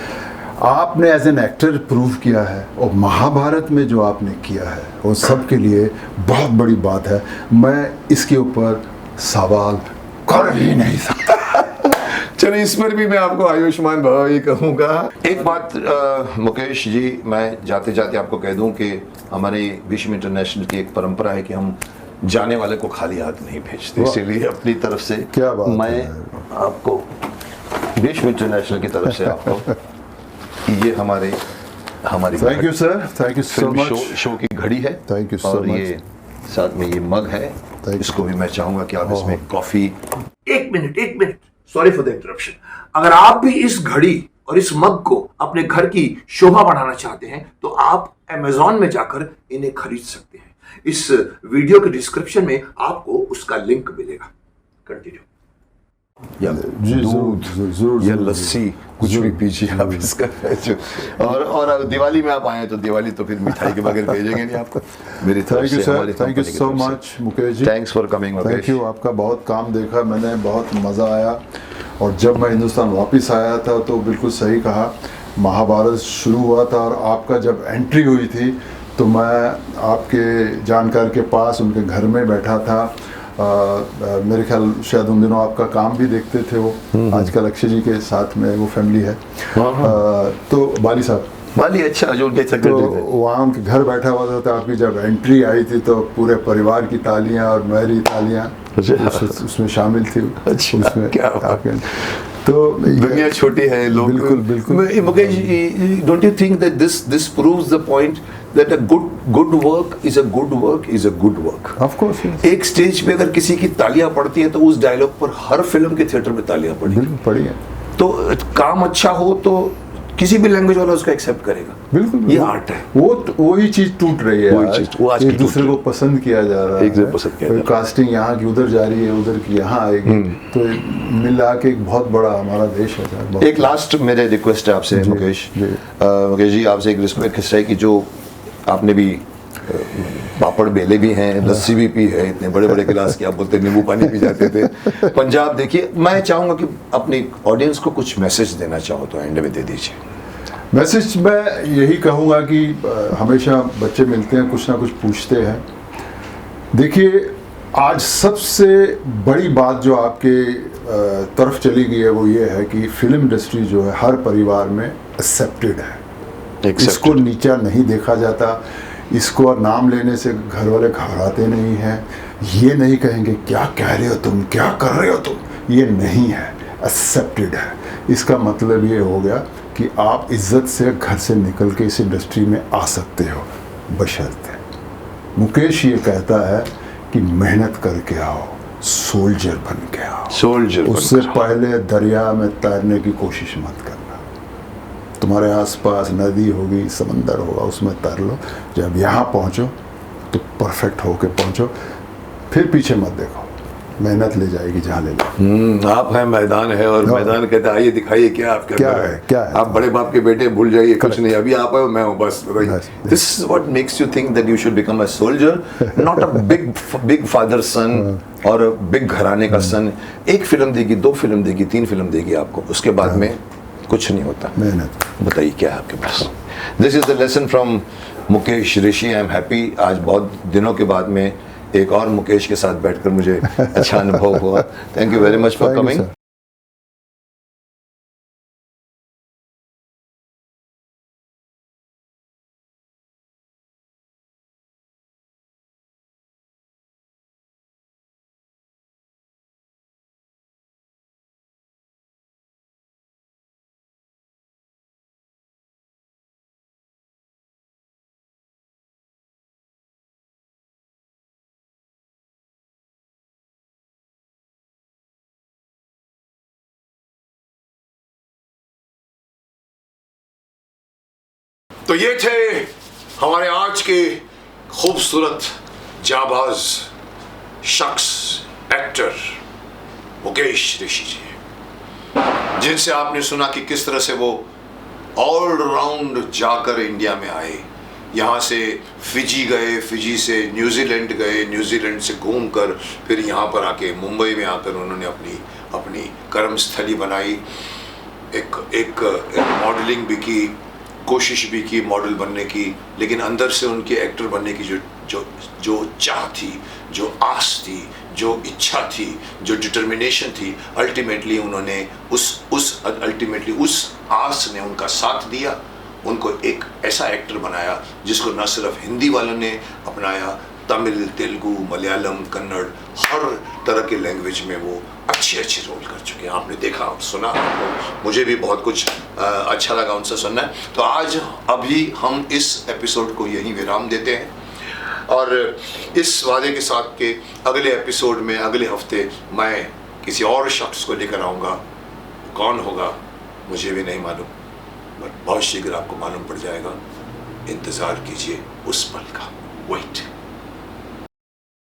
आपने एज एन एक्टर प्रूव किया है, और महाभारत में जो आपने किया है वो सबके लिए बहुत बड़ी बात है। मैं इसके ऊपर सवाल कर ही नहीं सकता। चलिए, इस पर भी मैं आपको आयुष्मान भव ही कहूँगा। एक बात मुकेश जी, मैं जाते जाते आपको कह दूं कि हमारे भीष्म इंटरनेशनल की एक परंपरा है कि हम जाने वाले को खाली हाथ नहीं भेजते, इसीलिए अपनी तरफ से क्या बात मैं आपको भीष्म इंटरनेशनल की तरफ से आपको ये हमारी thank you sir, thank you so much. Show की घड़ी है, थैंक यू सो और मच। ये साथ में ये मग है, इसको भी मैं चाहूंगा कि आप इसमें कॉफी। एक minute, sorry for the interruption. अगर आप भी इस घड़ी और इस मग को अपने घर की शोभा बढ़ाना चाहते हैं तो आप Amazon में जाकर इन्हें खरीद सकते हैं। इस वीडियो के डिस्क्रिप्शन में आपको उसका लिंक मिलेगा। कंटिन्यू। या दूध या लस्सी कुछ भी पीजिए आप इसका जो, और दिवाली में आप आए तो दिवाली तो फिर मिठाई के बगैर भेजेंगे नहीं आपको। मेरी तरफ से, हमारी thank you so much Mukesh ji, thanks for coming Mukesh. Thank you. आपका बहुत काम देखा मैंने, बहुत मज़ा आया। और जब मैं हिंदुस्तान वापस आया था तो बिल्कुल सही कहा, महाभारत शुरू हुआ था और आपका जब एंट्री हुई थी तो मैं आपके जानकार के पास उनके घर में बैठा था। मेरे ख्याल शायद उन दिनों आपका काम भी देखते थे वो, आजकल अक्षय जी के साथ में वो फैमिली है। तो बाली साहब, बाली, अच्छा, जो उनके सेक्रेटरी थे, वहाँ उनके घर बैठा हुआ था। तो आपकी जब एंट्री आई थी तो पूरे परिवार की तालियां और मेरी तालियां उसमें शामिल थी। अच्छा, उसमें क्या तो दुनिया छोटी है, लोग बिल्कुल। Mukesh, don't you think that this proves the point that a good work is a good work is a good work. Of course, yes. एक स्टेज पे अगर किसी की तालियां पड़ती है तो उस डायलॉग पर हर फिल्म के थिएटर में तालियां पड़ी है। तो काम अच्छा हो तो किसी भी लैंग्वेज वाला उसका एक्सेप्ट करेगा। बिल्कुल, ये आर्ट है। वही चीज टूट रही है, वो आज एक दूसरे को पसंद किया जा रहा है। कास्टिंग यहाँ की उधर जा रही है, उधर की यहाँ आएगी, तो मिला के एक बहुत बड़ा हमारा देश है। एक लास्ट मेरे रिक्वेस्ट है आपसे मुकेश जी, आपसे एक रिक्वेस्ट है कि जो आपने भी पापड़ बेले भी हैं, लस्सी भी पी है, इतने बड़े बड़े गिलास की, आप बोलते नींबू पानी पी जाते थे पंजाब। देखिए, मैं चाहूँगा कि अपनी ऑडियंस को कुछ मैसेज देना चाहो तो एंड में दे दीजिए। मैसेज मैं यही कहूँगा कि हमेशा बच्चे मिलते हैं, कुछ ना कुछ पूछते हैं। देखिए, आज सबसे बड़ी बात जो आपके तरफ चली गई है वो ये है कि फिल्म इंडस्ट्री जो है हर परिवार में एक्सेप्टेड है। इसको नीचा नहीं देखा जाता, इसको नाम लेने से घर वाले घबराते नहीं हैं। ये नहीं कहेंगे क्या कह रहे हो तुम, क्या कर रहे हो तुम, ये नहीं है। एक्सेप्टेड है। इसका मतलब ये हो गया कि आप इज्जत से घर से निकल के इस इंडस्ट्री में आ सकते हो, बशर्ते मुकेश ये कहता है कि मेहनत करके आओ, सोल्जर बन के आओ। सोल्जर उससे पहले दरिया में तैरने की कोशिश मत करना। तुम्हारे आसपास नदी होगी, समंदर होगा, उसमें तैर लो। जब यहाँ पहुँचो तो परफेक्ट होके पहुँचो, फिर पीछे मत देखो, मेहनत ले जाएगी जहाँ ले लो। आप हैं, मैदान है, और मैदान कहता है आइए दिखाइए क्या आपके क्या अंदर है, क्या है। आप बड़े बाप के बेटे, भूल जाइए कुछ नहीं, अभी आप हो, मैं हूँ, बस। This is what makes you think that you should become a soldier, not a big father son और बिग घराने का सन। एक फिल्म देगी, 2 फिल्म देगी, 3 फिल्म देगी आपको, उसके बाद में कुछ नहीं होता। मेहनत। बताइए क्या है आपके पास। This is the lesson from Mukesh Rishi. I am happy, आज बहुत दिनों के बाद में एक और मुकेश के साथ बैठकर मुझे अच्छा अनुभव हुआ। Thank you very much for coming. तो ये थे हमारे आज के खूबसूरत जाबाज शख्स, एक्टर मुकेश ऋषि जी, जिनसे आपने सुना कि किस तरह से वो ऑल राउंड जाकर इंडिया में आए। यहाँ से फिजी गए, फिजी से न्यूजीलैंड गए, न्यूजीलैंड से घूमकर फिर यहाँ पर आके मुंबई में आकर उन्होंने अपनी कर्मस्थली बनाई। एक मॉडलिंग भी की, कोशिश भी की मॉडल बनने की, लेकिन अंदर से उनके एक्टर बनने की जो चाह थी, जो आस थी, जो इच्छा थी, जो डिटर्मिनेशन थी, अल्टीमेटली उन्होंने उस आस ने उनका साथ दिया, उनको एक ऐसा एक्टर बनाया जिसको न सिर्फ हिंदी वालों ने अपनाया, तमिल, तेलुगु, मलयालम, कन्नड़, हर तरह के लैंग्वेज में वो अच्छे रोल कर चुके हैं। आपने देखा, सुना, मुझे भी बहुत कुछ अच्छा लगा उनसे सुनना। तो आज अभी हम इस एपिसोड को यहीं विराम देते हैं और इस वादे के साथ कि अगले एपिसोड में अगले हफ्ते मैं किसी और शख्स को लेकर आऊँगा। कौन होगा मुझे भी नहीं मालूम, बट बहुत शीघ्र आपको मालूम पड़ जाएगा। इंतज़ार कीजिए उस पल का। वेट।